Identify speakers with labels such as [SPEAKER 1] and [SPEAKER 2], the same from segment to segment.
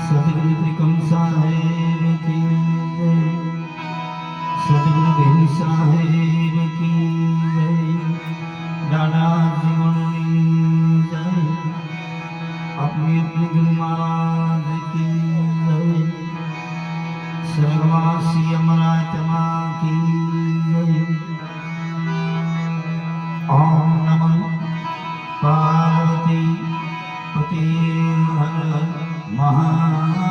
[SPEAKER 1] सदगुरु त्रिकम साहेब की जय, सदगुरु बेन साहेब की जय, दादा जीवनी जय, अपनी अपनी गुरु महाराज की जय, स्वर्गवासी अमरात्मा की जय। ओम नमः पार्वती पति हर महादेव।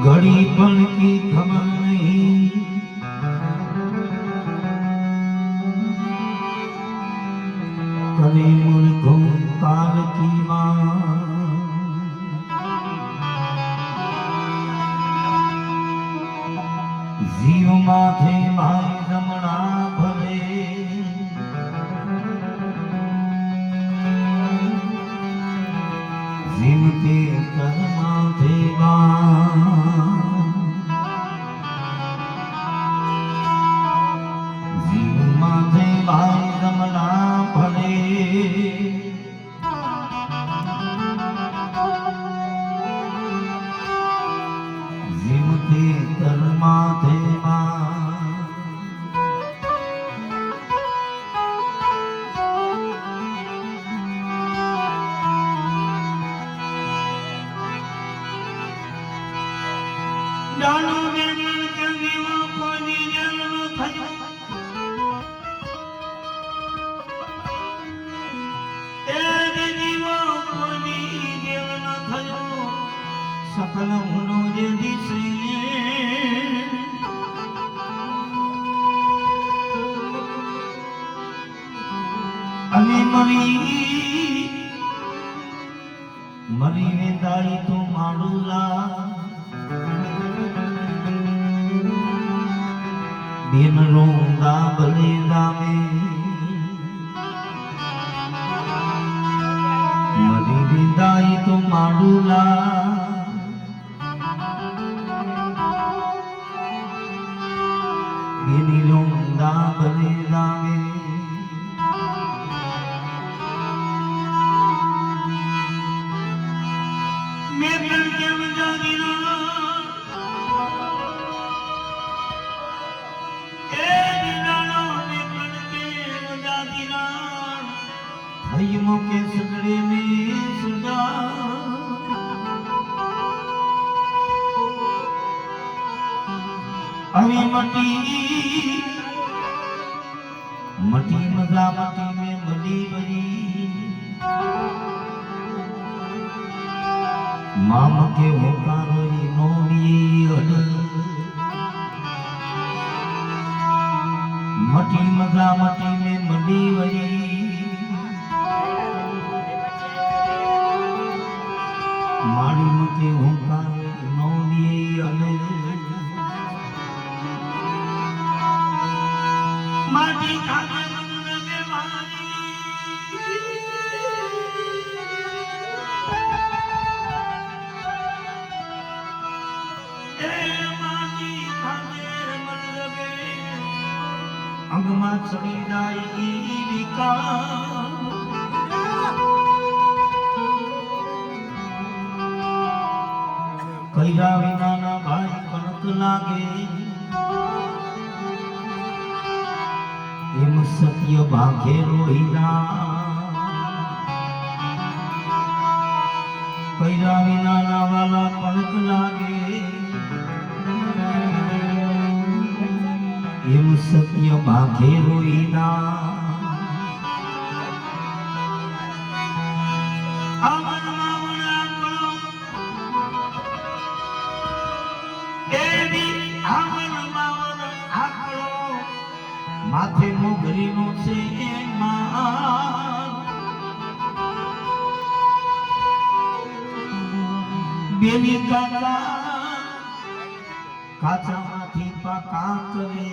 [SPEAKER 1] घड़ी पल की खबर नहीं, कभी मुल्कों काल की माँ, जीव माथे भाई रमणा भले, जीव के कर माथे सकल मनोज दिसे अने मरी वेंदाई तो माडूला बेन रोंदा बलेदा में मरी वेंदाई तो माडूला बेनी रोंदा बलेदा में के सगड़े में सदा अभी मटी मटी मजा मटी में मली बरी माम के होकारो नोनी अड मटी मजा मटी में मली बरी माड़ी मुके होकार नौनी अले माटी खाने मन में मारी ए माटी खाने मन लगे अंगमा चढ़ी जाई विका कैरा विना ना भाई कनक लागे एम सत्य भागे रोहिना कैरा विना ना वाला कनक लागे एम सत्य भागे रोहिना माथे मोगरी नो से बेनी काका કાચામાંથી પાકા કરે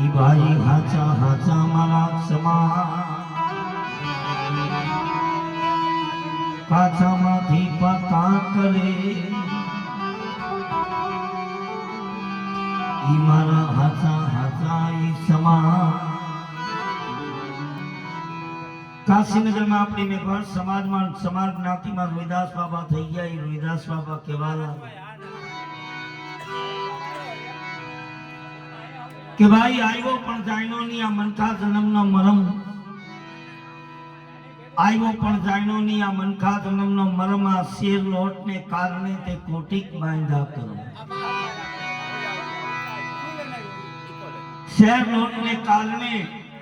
[SPEAKER 1] ઈ ભાઈ હાચા હાચા મારા સમા કાચામાંથી પાકા કરે ઈ મારા હાચા હાચા ઈ સમા કાશીનગરમાં આપણી મેઘવાળ સમાજમાં સમાજ જ્ઞાતિમાં રોહિદાસ બાબા થઈ ગયા. એ રોહિદાસ બાબા કહેવાલા કે ભાઈ આવ્યો પણ જાયનો ની આ મનખા જન્મનો મરમ આવ્યો પણ જાયનો ની આ મનખા જન્મનો મરમ આ શેર લોટને કારણે તે કોટિક બાંધા કરો શેર લોટને કારણે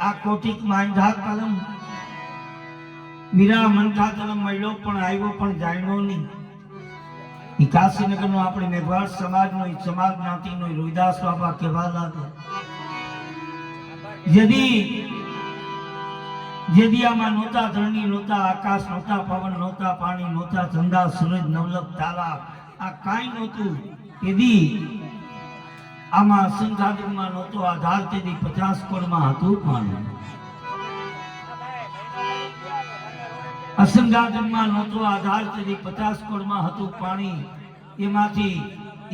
[SPEAKER 1] આ કોટિક બાંધા કલમ મીરા મનખા જન્મ મળ્યો પણ આવ્યો પણ જાયનો નહીં. ઈ કાશીનગરનો આપણે મેઘવાળ સમાજનો ઈ સમાજ જ્ઞાતિનો રોહિદાસ બાબા કહેવા લાગે જેદી આમાં નહોતા ધરણી નહોતા આકાશ નહોતા પવન નહોતા પાણી નહોતા ચંદા સૂરજ નવલખ તારા આ કાંઈ નહોતું તેદી આમાં સંસાધનમાં નહોતો આધાર તેદી 50 કરોડમાં હતું પાણી અસંગાદનમાં નહોતો આધાર તેદી 50 કરોડમાં હતું પાણી એમાંથી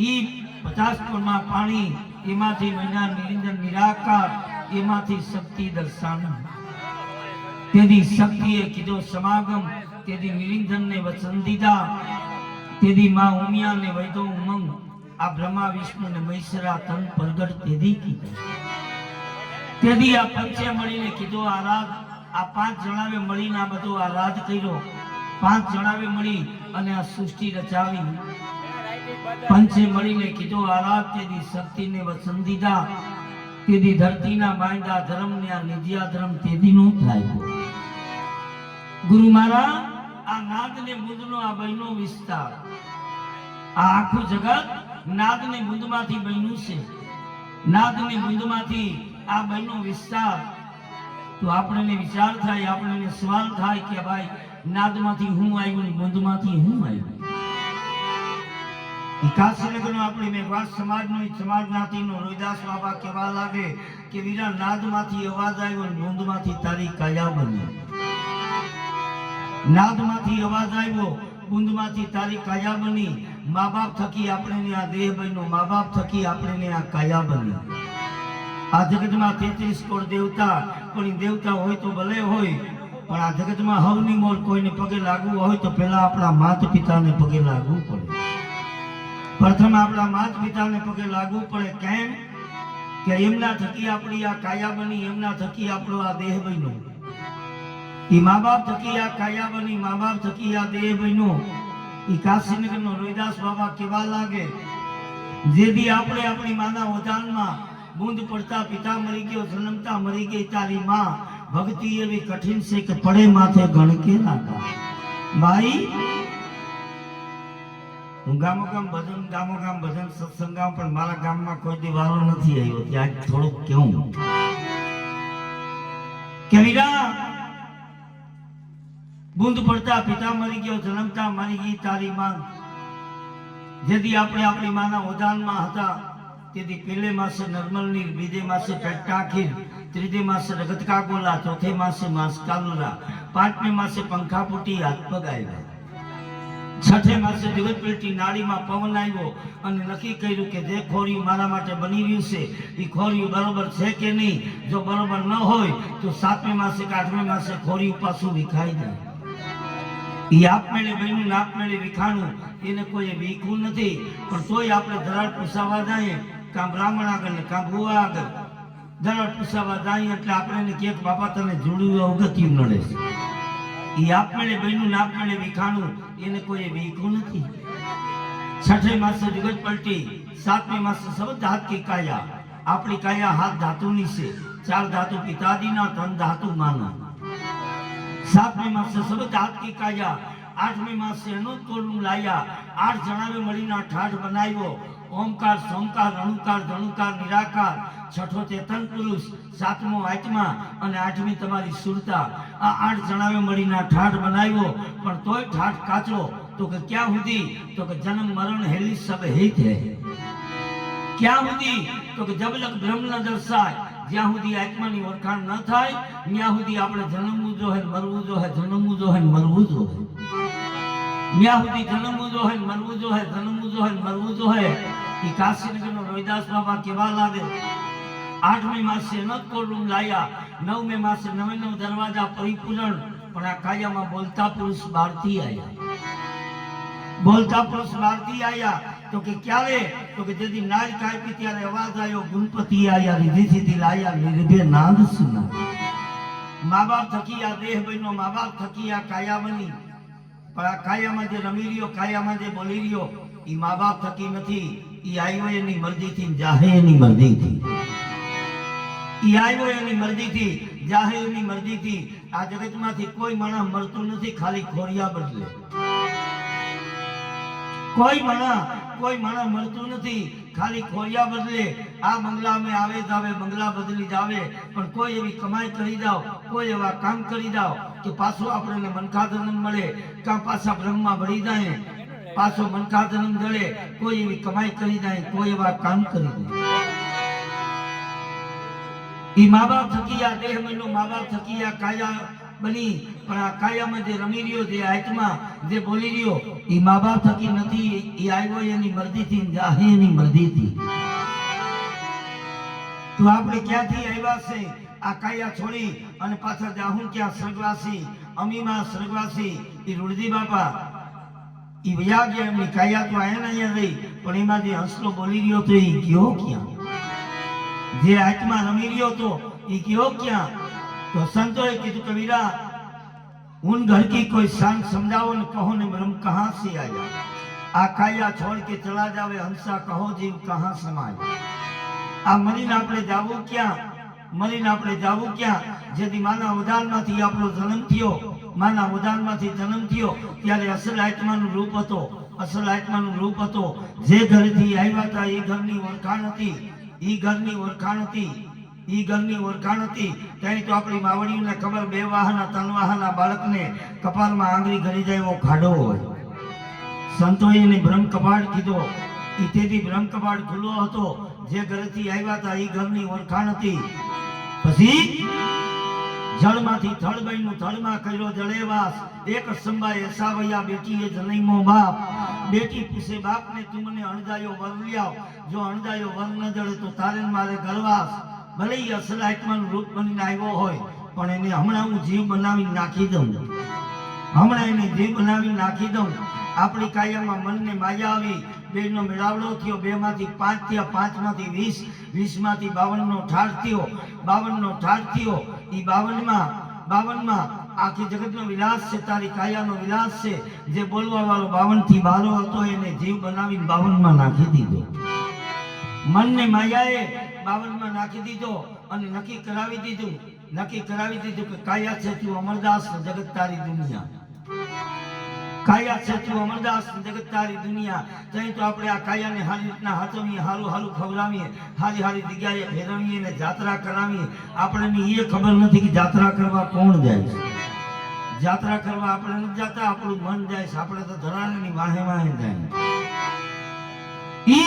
[SPEAKER 1] ઈ 50 કરોડમાં પાણી એમાંથી મહિના નિરંજન નિરાકાર એમાંથી શક્તિ દર્શાન તેદી શક્તિએ કીધો સમાગમ તેદી નિરંજનને વચન દીધા તેદી માં ઉમિયાને વૈદો ઉમંગ આ બ્રહ્મા વિષ્ણુ ને મહેશ્વરા તન પ્રગટ તેદી કીધું તેદી આ પંચે મળીને કીધો આરાધ આ 5 જણાવે મળીને આ બધો આરાધ કર્યો 5 જણાવે મળી અને આ સૃષ્ટિ રચાવી પંચે મળીને કીધો આરાધ તેદી શક્તિને વચન દીધા તેદી ધરતીના બાંધા ધર્મ ને આ નિજિયા ધર્મ તેદી નો થાય. ગુરુ મારા આ નાદ ને બુંદ નો આ બહેનો વિસ્તાર આ આખું જગત નાદ ને બુંદ માંથી બન્યું છે. નાદ ને બુંદ માંથી આ બહેનો વિસ્તાર તો આપણને વિચાર થાય આપણને સવાલ થાય કે ભાઈ નાદમાંથી હું આવ્યું ને બુંદમાંથી હું આવ્યું. કાશીનગરનો આપણી મેઘવાળ સમાજનો સમાજ જ્ઞાતિનો રોહિદાસ બાબા કહેવા લાગે કે વીરા નાદમાંથી અવાજ આવ્યો ને બુંદમાંથી તારી કાયા બની. નાદમાંથી અવાજ આવ્યો બુંદમાંથી તારી કાયા બની. મા બાપ થકી આપણે આ દેહ બન્યો મા બાપ થકી આપણે આ કાયા બની. આ જગતમાં 33 કરોડ દેવતા પણ દેવતા હોય તો ભલે હોય પણ આ જગતમાં હવની મોર કોઈને પગે લાગવું હોય તો પહેલા આપણા માતા પિતાને પગે લાગવું પડે. પ્રથમ આપણા માતા પિતાને પગે લાગવું પડે. કેમ કે એમના થકી આપણી આ કાયા બની એમના થકી આપણો આ દેહ બન્યો. ઈ મા બાપ થકી આ કાયા બની મા બાપ થકી આ દેહ બન્યો. ઈ કાશીનગરનો રોહિદાસ બાબા કહેવા લાગે જેદી આપણે આપણી માના ઓધાનમાં બૂંદ પડતા પિતા મરી ગયો જન્મતા મરી ગઈ તારી માં ભક્તિ એવી કઠિન છે કે પડે માથે ગણકે લાગા. ભાઈ હું ગામો ગામ ભજન સત્સંગ ગામ પણ મારા ગામમાં કોઈ દી વારો નથી આવ્યો. ત્યાં થોડુંક કેવું કે વીરા બૂંદ પડતા પિતા મરી ગયો જન્મતા મરી ગઈ તારી માં. જેથી આપણે આપણી માના ઓધાનમાં હતા તેથી પહેલે માસે નર્મલ નીર બીજે માસે પેટાખીર ત્રીજે માસે રગતકા ગોલા ચોથે માસે માસ કાલુરા પાંચમે માસે પંખા ફૂટી હાથ પગ આવ્યા છઠે માસે દિવસ પેટી નાડીમાં પવન આવ્યો અને નક્કી કર્યું કે જે ખોરિયું મારા માટે બની રહ્યું છે એ ખોરિયું બરોબર છે કે નહીં. જો બરોબર ન હોય તો સાતમે માસે કે આઠમે માસે ખોરિયું પાછું વિખાઈ જાય. એ આપમેળે બન્યું આપમેળે વિખાણું એને કોઈ વીખવું નથી. પણ તોય આપણે ધરાડ પૂછાવા જઈએ કાં બ્રાહ્મણ આગળ ને કાં ભુવા આગળ ધરાડ પૂછાવા જઈએ એટલે આપણે કે બાપા તને જોડ્યું અવગત્યું નડે છે. એ આપમેળે બન્યું આપમેળે વિખાણું એને કોઈ વીખવું નથી. છઠે માસે જગત પલટી સાતમી માસે સબ હાથ કી કાયા. આપણી કાયા હાથ ધાતુની છે. 4 ધાતુ પિતાજીના 3 ધાતુ માના. સાતમી માસે સબ હાથ કી કાયા. આઠમી માસે અનુત કોલનું લાયા. 8 જણાવે મળીને ઠાઠ બનાવ્યો. ઓમકાર સોમકાર અણુકાર ધણુકાર નિરાકાર. છઠ્ઠો ચેતન પુરુષ સાતમો આત્મા અને આઠમી તમારી સુરતા. આ 8 જણાવે મળીને ઠાઠ બનાવ્યો પણ તોય ઠાઠ કાચો तो कि क्या हुदी तो कि जन्म मरण हेली सब हित है। क्या हुदी तो कि जब लग ब्रह्म न दर्शाय ज्यां हुदी आत्मा ની ઓળખાણ ન થાય ત્યાં સુધી આપણે જન્મવું જો હે મરવું જો હે જન્મવું જો હે મરવું જો હે ત્યાં સુધી જન્મવું જો હે મરવું જો હે જન્મવું જો હે મરવું જો હે। ઈ કાશીનગરનો રોહિદાસ બાબા કેવા લાગે 8મે માસે નતકોર રૂમ લાયા 9મે માસે 9 દરવાજા પરિપૂર્ણ પણ આ કાયામાં બોલતા પુરુષ બહારથી આયા। बोलता पुरुष भारती आया तो कि क्या रे तो कि यदि नाज कापी त्यारे आवाज आयो गणपति आया रिधि सिद्धि लाया निर्भय नाद सुना। माँ बाप थकी आ देह बनो माँ बाप थकी आ काया बनी पर आ काया में जे रमी रियो काया में जे बोली रियो ई माँ बाप थकी नहीं ई आयो एनी मर्जी थी जाहे एनी मर्जी थी ई आयो एनी मर्जी थी जाहे एनी मर्जी थी। आ जगत मांथी कोई माणस मरतुं नथी खाली खोरिया बदले कोई माणस मरतुं नथी खाली खोरिया बदले। आ बंगला में आवे जावे बंगला बदली जावे पण कोई एवी कमाई करी जाओ कोई एवा काम करी जाओ कि पाछो आपणे मनखा जन्म मळे का पाछा ब्रह्मा भरी जाए पाछो मनखा जन्म जळे कोई एवी कमाई करी जाए कोई एवा काम करी जाए। ई माँ बाप थकी आ देह महीनो माँ बाप थकी आ काया बनी पण आ काया में जे रमी रियो जे आत्मा जे बोली रियो ई माँ बाप थकी नथी ई आव्यो एनी मर्जी थी जाहे एनी मर्जी थी। तो आपणे क्यांथी आव्या छे आ काया छोड़ी अने पाछा जाहू क्या स्वर्गवासी अमीमा स्वर्गवासी ई रुड़जी बापा ई वया गया एमनी काया तो आया ने अहींया रही पण एमां जे हंसलो बोली रियो तो ई गयो क्यां जे आत्मा रमी रियो तो ई गयो क्यां। तो संतों कीधु कबीरा उन घर की कोई शान समझाओ न कहो ने ब्रह्म कहाँ से आया। आ काया छोड़ के चला जावे हंसा कहो जीव कहाँ समाय। आ मरीने आपणे जावू क्या मरीने आपणे जावू क्या जेदी माना उदान मांथी आपणो जन्म थयो माना उदान मांथी जन्म थयो त्यारे असल आत्मानुं रूप हतो असल आत्मानुं रूप हतो जे घरथी आव्या था ए घरनी ओळखाण हती ई घरनी ओळखाण हती ई घरनी ओळखाण हती। त्यानी तो आपणी मावડીઓને ખબર બે વાહના ત્રણ વાહના બાળકને કપાળમાં આંગળી ઘડી જાય એવો ખાડો હોય। સંતોએ એને બ્રહ્મ કપાળ કીધો ઈ તેથી બ્રહ્મ કપાળ ખુલ્લો હતો જે ઘરેથી આવ્યા હતા ઈ ઘરની ઓળખાણ હતી। પછી જળમાંથી થળ બન્યું થળમાં કર્યો જળેવાસ એક સંભાએ એસાવૈયા બેટીએ જનૈમો બાપ बेटी पूछे बाप ने तुमने अणजायो वर लियाओ जो अणजायो वर न जड़े तो तारे मारे गरवास भले ही असल आत्मानुं रूप बनीने आव्यो होय पण एने हमणां हूँ जीव बनावी नाखी दऊं हमणां एने जीव बनावी नाखी दऊं। आपणी कायामां मन ने माया आवी बेनो मेळावड़ो थयो बे मांथी 5 थया 5 मांथी 20 20 मांथी 52 नो ठाठ थयो 52 नो ठाठ थयो ई 52 मां आखी जगत नो विलास से तारी काया नो विलास से जे बोलवा वालो 52 थी 12 हतो एने जीव बनावी 52 में नाखी दीधो। मन ने मायाए 52 में नाखी दीधो अने नक्की करावी दीधुं कि काया छे तू अमरदास जगत तारी दुनिया काया छे तू अमरदास जगत तारी दुनिया। तई तो आपणे आ काया ने हारी रीतना हाचवीए हारू हारू खवरावीए हारी हारी जग्याए फेरवीए ने जात्रा करावीए। आपणे ये खबर नथी कि जात्रा करवा कोण जाय छे जात्रा करवा आपणे न जाता आपणुं मन जाय छे आपणे तो धराणीनी वाहे वाहे जाय। ई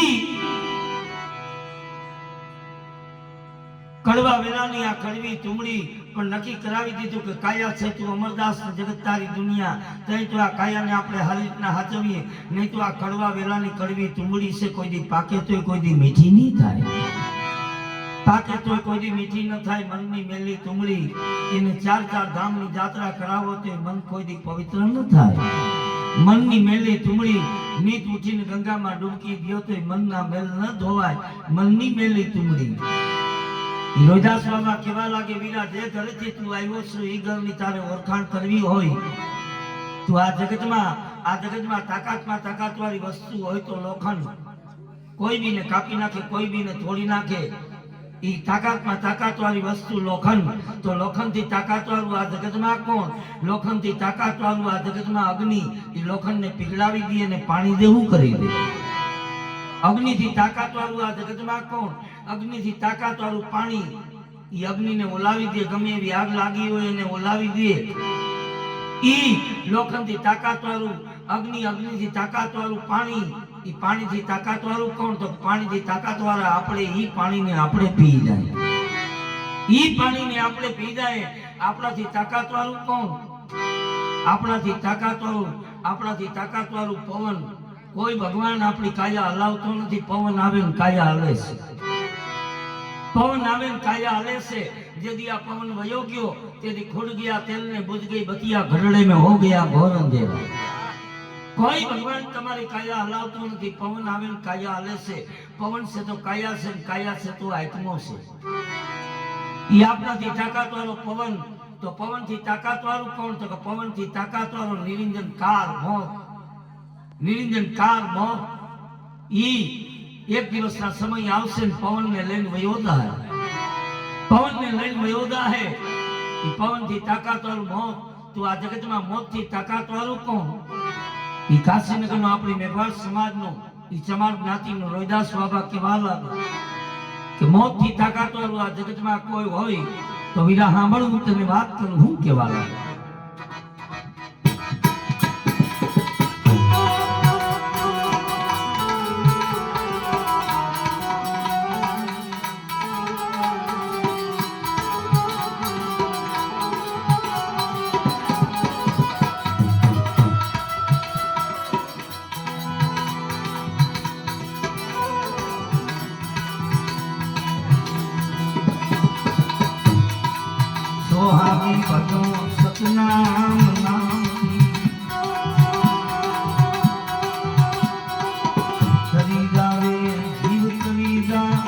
[SPEAKER 1] कड़वा वेलानी आ कड़वी तुमड़ी पण नक्की करावी दीधुं कि काया छे तू अमरदास जगत तारी दुनिया। तई तो आ काया ने आपणे हारी रीतना हाचवीए नहीं तो आ कड़वा वेलानी कड़वी तुमड़ी से कोई दी पाके तो कोई दी मीठी नहीं थाय पाके तो कोई दी मीठी न थाय। मननी मेली तुमड़ी इने 4 धाम नी यात्रा करावो तो मन कोई दी पवित्र न थाय। मननी मेली तुमड़ी नीत उठीने गंगा में डूबकी दियो तो मन ना मेल न धोवाय। मननी मेली तुमड़ी रोहिदास बाबा केवा लागे वीरा जे घरेथी तू आव्यो छे ई घरनी तारे ओळखाण करवी होय तो आ जगत में ताकत वाली वस्तु होय तो लोखंड कोई भी ने कापी नाखे कोई भी ने तोड़ी नाखे ई ताकत वाली वस्तु लोखंड तो लोखंड थी ताकत वालू आ जगत में कोण लोखंड थी ताकत वालू आ जगत में अग्नि ई लोखंड ने पिघलावी दे ने पानी देवू करी दे। अग्नि थी ताकत वालू आ जगत में कोण अग्नि थी ताकत वालू पानी ई अग्नि ने ओलावी दे गमे एवी आग लागी होय ने ओलावी दे। ई लोखंड थी ताकत वालू અગ્નિથી તાકાત વાળું પાણી, એ પાણીથી તાકાત વાળું કોણ? તો પાણીથી તાકાત વાળા આપણે. ઈ પાણીને આપણે પી જાય, ઈ પાણીને આપણે પી જાય. આપણાથી તાકાત વાળું કોણ? આપણાથી તાકાત વાળું પવન. કોઈ ભગવાન આપણી કાયા હલાવતો નથી. પવન આવે ને કાયા હલે છે, પવન આવે ને કાયા હલે છે. જેથી આ પવન વયો ગયો તેથી ખુડ ગયા તેલ ને બુझ ગઈ બતિયા, ઘરડે में हो गया घोर अंधेरा. કોઈ ભગવાન તમારી કાયા હલાવતો નથી. પવન આવે ને કાયા હલે છે. પવન છે તો કાયા છે, કાયા છે તો આત્મો છે. ઈ આપણાથી તાકાત વાળો પવન. તો પવનથી તાકાત વાળું કોણ? તો પવનથી તાકાત વાળો નિરંજન કાર મોત. નિરંજન કાર મોત. ઈ એક દિવસના સમય આવશે ને પવનને લઈને વયોદા હે, પવનને લઈને વયોદા હે. ઈ પવનથી તાકાત વાળું મોત. તો આ જગતમાં મોતથી તાકાત વાળું કોણ? ઈ કાશીનગરનો આપણી મેઘવાળ સમાજનો, ઈ ચમાર જ્ઞાતિનો રોહિદાસ બાબા કહેવા લાગે કે મોતથી તાકાત વાળું આ જગતમાં કોઈ હોય તો વીરા સાંભળું તને વાત કરું. હું કહેવા લાગે સોહાવી ભજો સતનામ નામથી કરી જાવે જીવ કરી જાવે.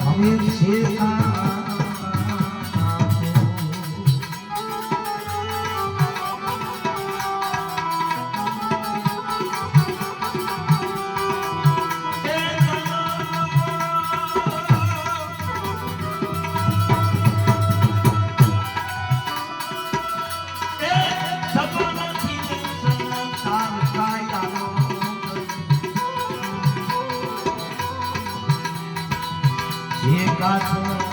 [SPEAKER 1] हमें शेखा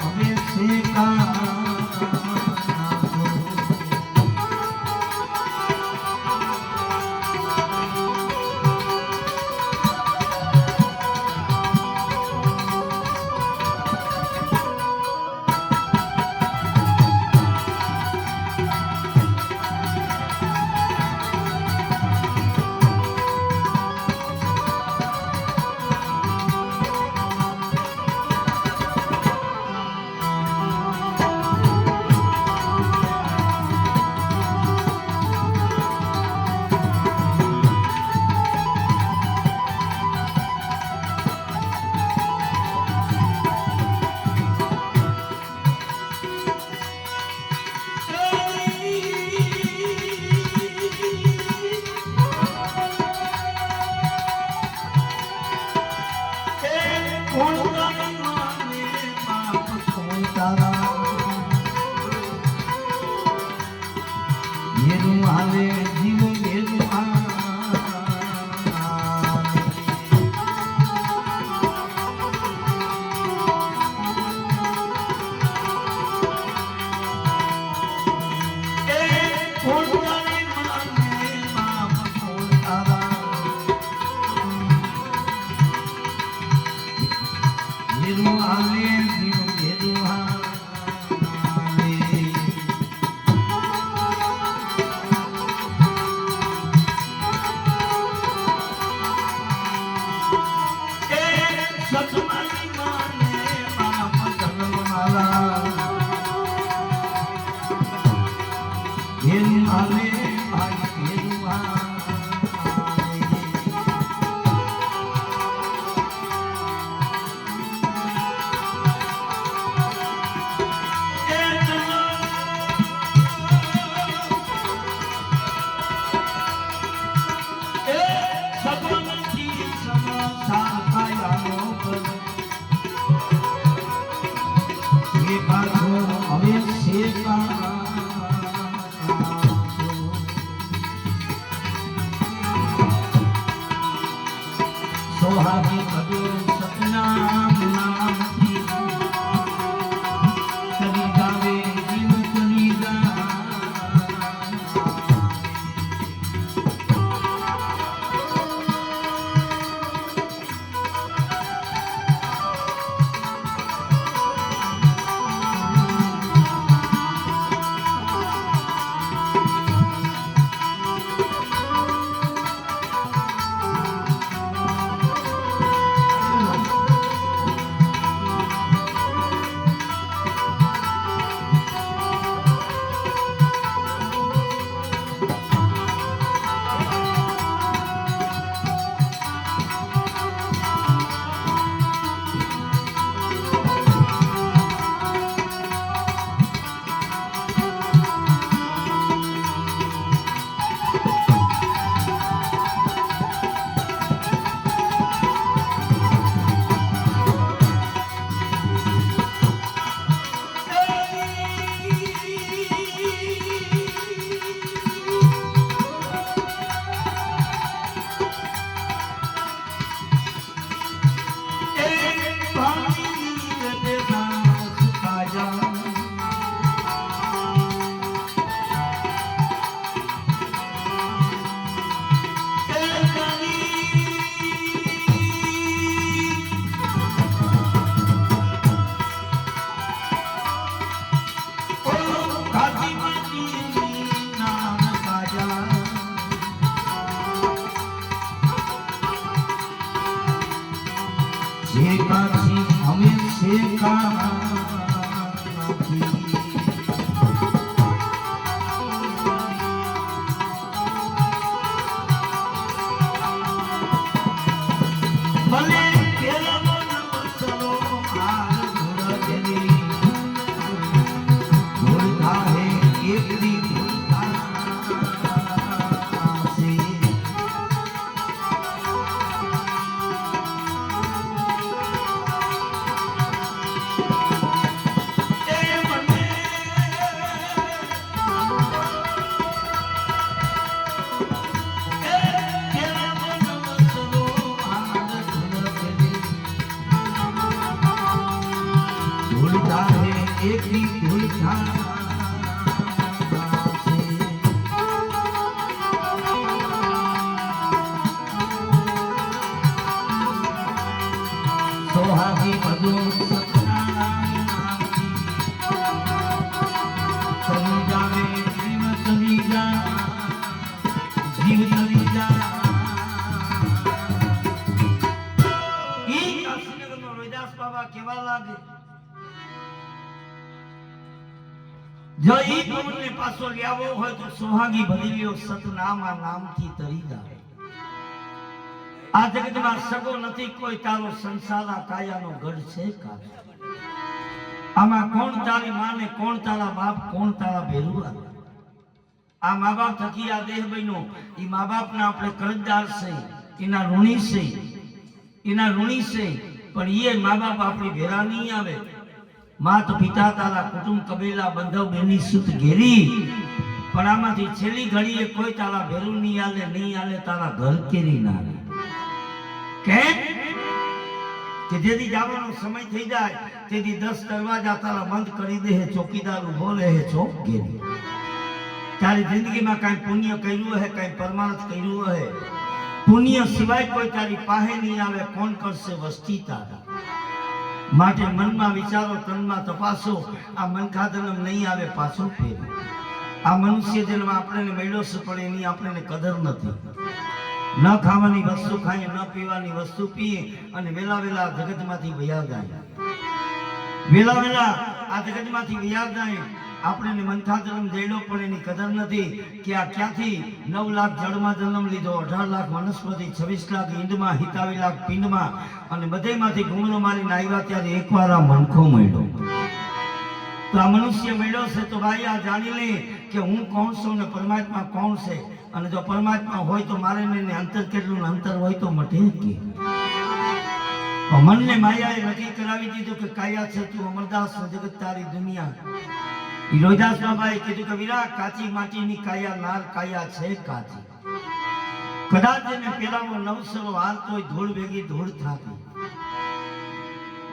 [SPEAKER 1] हमें शेखा સગવનથી સમસા કાયાનો પદ એ પાછો હવે સેવા સોહાગી ભગવાન સતનામ નામથી કરી ગાવે જીવ કરી ગા સોહાગી ભગવાન સતનામ નામથી કરી જાવે જીવ કરી જા જીવ કરી જા ઈ કાશીનગરનો રોહિદાસ બાબા કેવા લાગે જો ઈ પવનને પાછો લાવવો હોય તો સોહાગી ભરી લ્યો સતનામ નામથી તરી જાવે આ જગતમાં સગો નથી કોઈ તારો સંસારા કાયાનો ગઢ છે કા આમાં કોણ તારી માને કોણ તારા બાપ કોણ તારા ભેરુઆ આ મા બાપ થકી આ દેહ બન્યો ઈ મા બાપના આપણે કરજદાર છે એના ઋણી છે પણ એ મા બાપ આપણી ભેરા નહીં આવે માત પિતા તારા કુટુંબ કબીલા બંધવ બેની સુત ઘેરી પણ આમાંથી છેલ્લી ઘડીએ કોઈ તારા ભેરું નહીં આલે તારા ઘર કેરી ના આવે કે જેથી જવાનો સમય થઈ જાય તેથી 10 દરવાજા તારા બંધ કરી દે ચોકીદાર ઉભો રહે ચોક ઘેરી તારી જિંદગીમાં કાંઈ પુણ્ય કર્યું હે કાંઈ પરમાર્થ કર્યું હે પુણ્ય સિવાય કોઈ તારી પાસે નહીં આવે કોણ કરશે વસ્તી તારા માટે મનમાં વિચારો તનમાં તપાસો આ મન ખાધનમ નહીં આવે પાછો ફેર આ મનુષ્ય જન્મ આપણને મળ્યો છે પણ એની આપણને કદર નથી ન ખાવાની વસ્તુ ખાઈએ ન પીવાની વસ્તુ પીએ અને વેલા જગતમાંથી વયા જાય વેલા આ જગતમાંથી વયા જાય આપણે મનખા જન્મ જઈલો પણ એની કદર નથી કે આ ક્યાંથી 9 લાખ જળમાં જન્મ લીધો 18 લાખ વનસ્પતિ 26 લાખ ઈંડમાં 87 લાખ પિંડમાં અને બધેમાંથી ઘૂમરો મારીને આવ્યા ત્યારે એકવાર આ મનખો મળ્યો તો આ મનુષ્ય મળ્યો છે તો ભાઈ આ જાણી લે કે હું કોણ છું ને પરમાત્મા કોણ છે અને જો પરમાત્મા હોય તો મારે ને અંતર કેટલું અંતર હોય તો મટે કે મનને માયાએ નક્કી કરાવી દીધું કે કાયા છે તું અમરદાસ જગત તારી દુનિયા. ઈ રોહિદાસ બાબાએ કીધું કે વીરા કાચી માટીની કાયા નાર કાયા છે કાચી. કદાચ એને પેલાનો નવસરો હારતો ધૂળ ભેગી ધૂળ થાતી.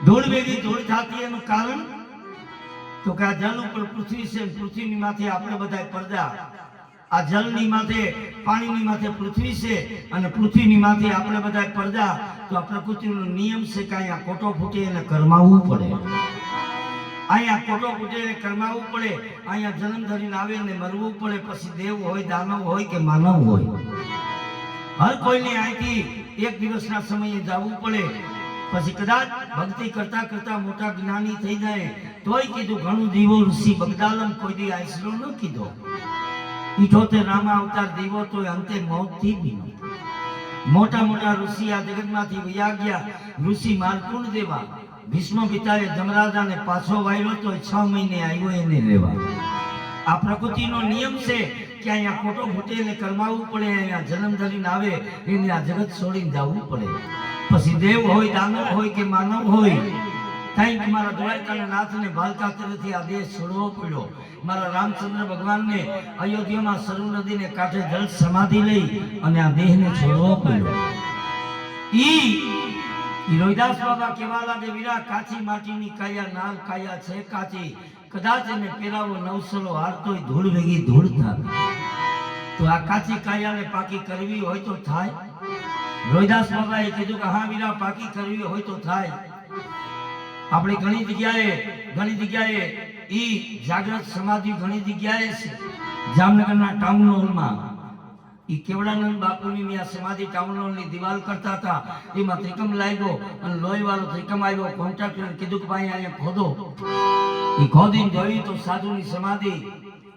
[SPEAKER 1] ધૂળ ભેગી ધૂળ થાતી એનું કારણ તો કે આ જલ ઉપર પૃથ્વી છે, પૃથ્વીની માથે આપણે બધા પડદા. આ જલની માથે પાણીની માથે પૃથ્વી છે અને પૃથ્વીની માથે આપણે બધા પડદા. તો આ પ્રકૃતિનો નિયમ છે કે અહીંયા કોટો ફૂટે એને કરમાવવું પડે. અહીંયા કોટો ફૂટે એને કરમાવવું પડે. અહીંયા જન્મ ધરીને આવે ને મરવું પડે. પછી દેવ હોય, દાનવ હોય કે માનવ હોય, હર કોઈને અહીંથી એક દિવસના સમયે જવું પડે. પછી કદાચ ભક્તિ કરતા કરતા મોટા જ્ઞાની થઈ જાય તોય કીધું ઘણું દીવો ઋષિ બગદાલમ કોઈ દી આઈસરો ન કીધો. 78 રામા અવતાર દીવો તો અંતે મોતથી બીનો. મોટા મોટા ઋષિ આ જગતમાંથી વયા ગયા. ઋષિ માર્કુંડ દેવા ભીષ્મ પિતાએ જમરાજાને પાછો વાયરો તો 6 મહિને આવ્યો એને લેવા. આ પ્રકૃતિનો નિયમ છે કે અહીંયા ખોટો ફૂટે એને કરમાવવું પડે. અહીંયા જન્મ ધરીને આવે એને આ જગત છોડીને જવું પડે. પછી દેવ હોય, દાનવ હોય કે માનવ હોય, કંઈક મારા દ્વારકાના નાથને ભાલકા તરફથી આ દેશ છોડવો પડ્યો. મારા રામચંદ્ર ભગવાનને અયોધ્યામાં સરુ નદીને કાંઠે જળ સમાધિ લઈ અને આ દેહને છોડવો પડ્યો. ઈ રોહિદાસ બાબા કહેવા લાગે વીરા કાચી માટીની કાયા નાલ કાયા છે કાચી. કદાચ એને પેલાવો નવસરો હારતોય ધૂળ ભેગી ધૂળ થાય. તો આ કાચી કાયાને પાકી કરવી હોય તો થાય. રોહિદાસ બાબાએ કીધું કે હા વીરા પાકી કરવી હોય તો થાય. આપણે ઘણી જગ્યાએ ઈ જાગૃત સમાધિ ઘણી જગ્યાએ છે. જામનગરના ટાઉન હોલમાં ઈ કેવડાનંદ બાપુની આ સમાધિ ટાઉન હોલની દિવાલ કરતા હતા. એમાં ત્રિકમ લાગ્યો અને લોહી વાળો ત્રિકમ આવ્યો. કોન્ટ્રાક્ટરે કીધું કે ભાઈ અહીંયા ખોદો. ઈ ખોદીને જોયું તો સાધુની સમાધિ,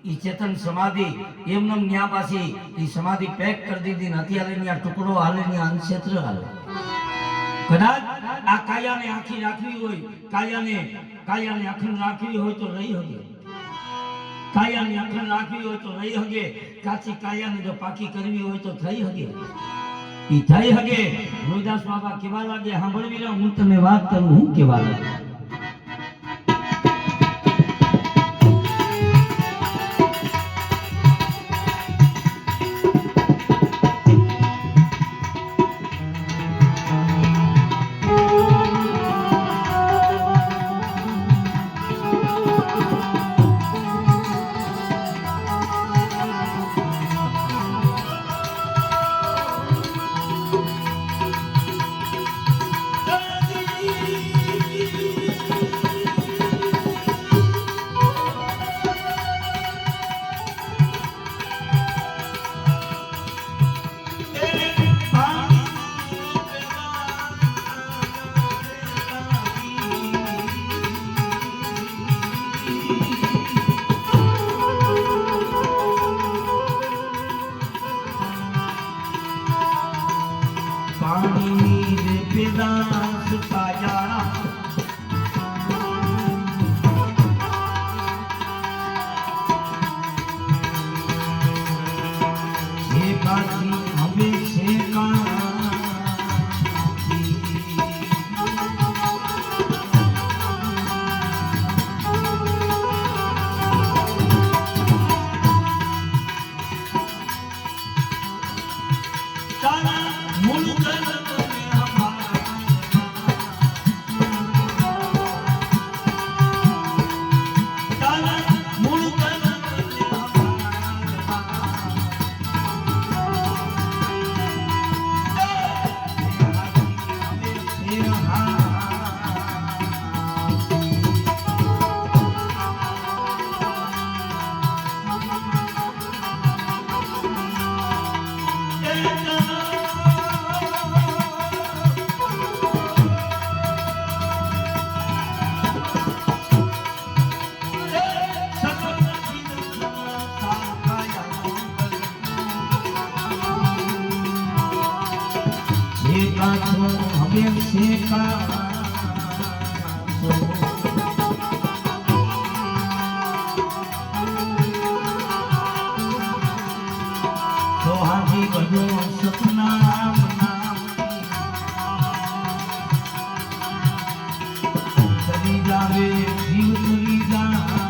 [SPEAKER 1] ઈ ચેતન સમાધિ એમને ન્યા પાછી ઈ સમાધિ પેક કરી દીધી ને અત્યારે ન્યા ટુકડો હાલે ન્યા અનક્ષેત્ર હાલે. કદાચ આ કાયાને આખી રાખવી હોય, કાયાને આખી રાખવી હોય તો રહી હગે. કાયાને આખી રાખવી હોય તો રહી હગે. કાચી કાયાને જો પાકી કરવી હોય તો થઈ હગે. ઈ થઈ હગે. રોહિદાસ બાબા કેવા લાગે સાંભળવી હું તમે વાત કરું હું કેવા લાગે. જો સપનામ નામ ચલી જાવે જીવ ચલી જા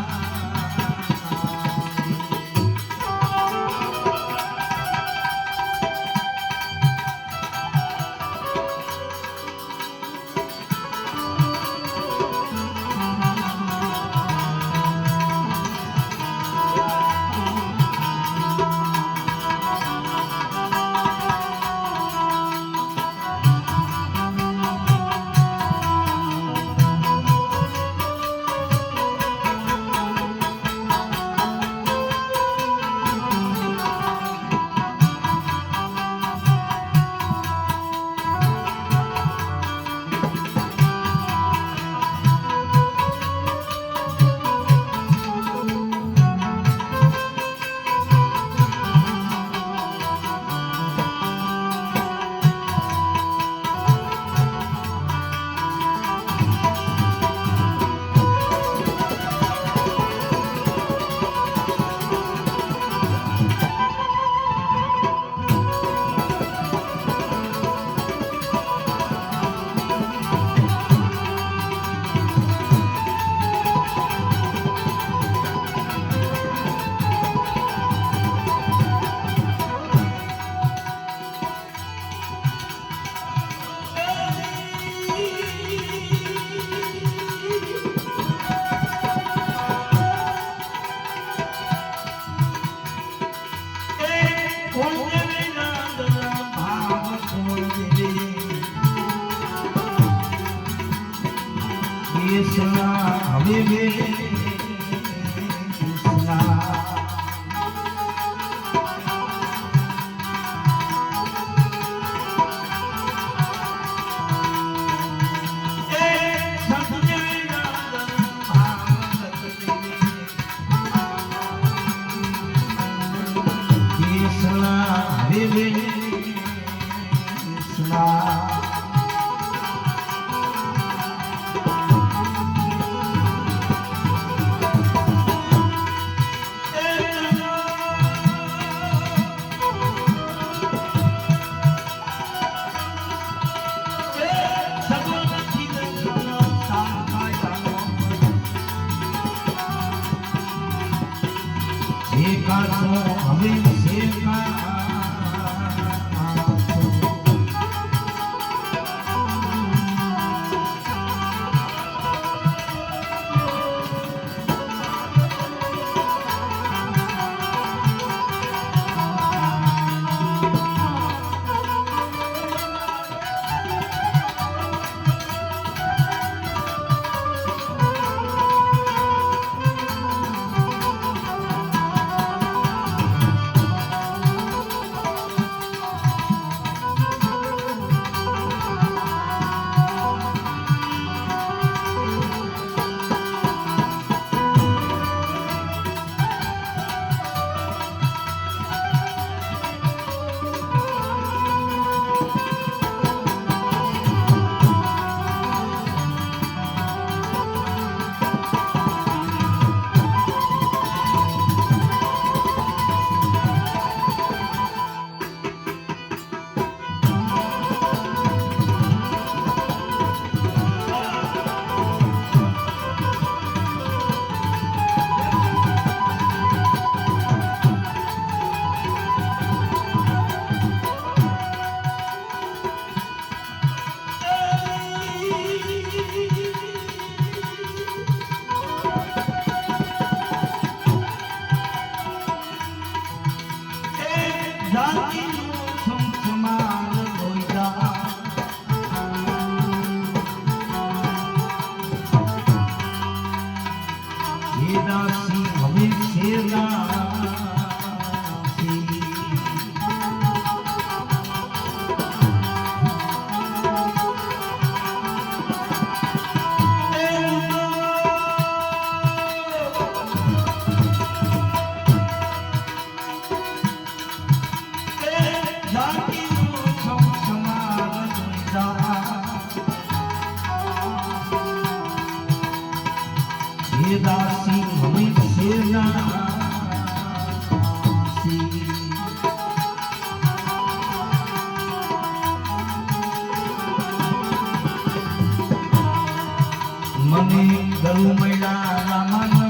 [SPEAKER 1] મને ગરુ મૈડા રામાનંદ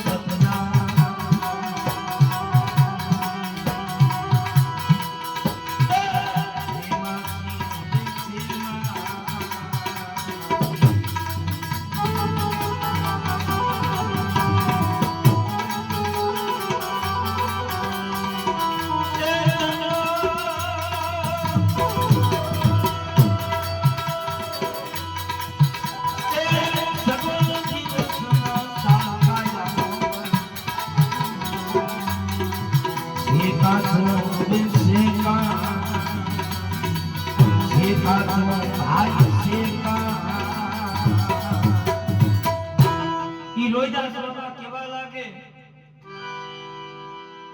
[SPEAKER 1] ભક્તના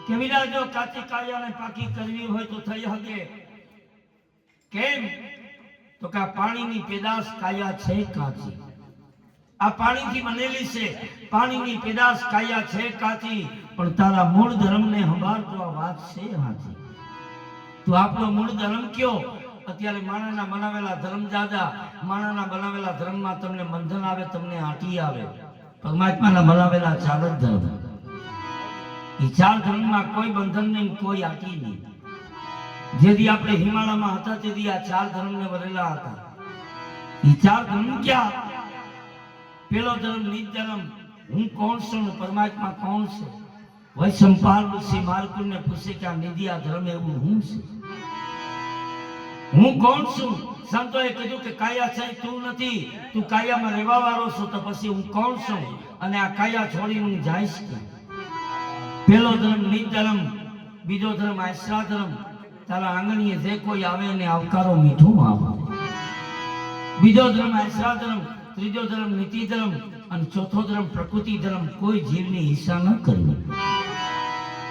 [SPEAKER 1] કેવીના જો કાચી કાયાને પાકી કરવી હોય તો થઈ શકે કેમ તો કે પાણીની પેદાશ કાયા છે કાચી આ પાણીથી બનેલી છે પાણીની પેદાશ કાયા છે કાચી પણ તારા મૂળ ધર્મને સંભાળતો આ વાત છે હાચી તો આપણો મૂળ ધર્મ કયો અત્યારે માણસના બનાવેલા ધર્મ જાદા માણસના બનાવેલા ધર્મમાં તમને બંધન આવે તમને આંટી આવે પરમાત્માના બનાવેલા ચાર જ ધર્મ એ ચાર ધર્મમાં કોઈ બંધન નહીં કોઈ આંટી નહીં જેથી આપણે હિમાલયમાં હતા તેથી આ ચાર ધર્મને વરેલા હતા એ ચાર ધર્મ ક્યાં પેલો ધર્મ નિજ ધર્મ હું કોણ છું પરમાત્મા કોણ છે વૈશંપાલ ઋષિ માર્કુને પૂછે કે આ નિધિ આ ધર્મ એવું હું છે હું કોણ છું સંતોએ કીધું કે કાયા છે તું નથી તું કાયામાં રહેવા વાળો છો તો પછી હું કોણ છું અને આ કાયા છોડીને હું જઈશ કે પેલો ધર્મ નિજ ધર્મ બીજો ધર્મ આશ્રા ધર્મ તારા આંગણીએ જે કોઈ આવે એને આવકારો મીઠો આવે બીજો ધર્મ આશ્રા ધર્મ ત્રીજો ધર્મ નીતિ ધર્મ અને ચોથો ધર્મ પ્રકૃતિ ધર્મ કોઈ જીવની હિંસા ન કરવી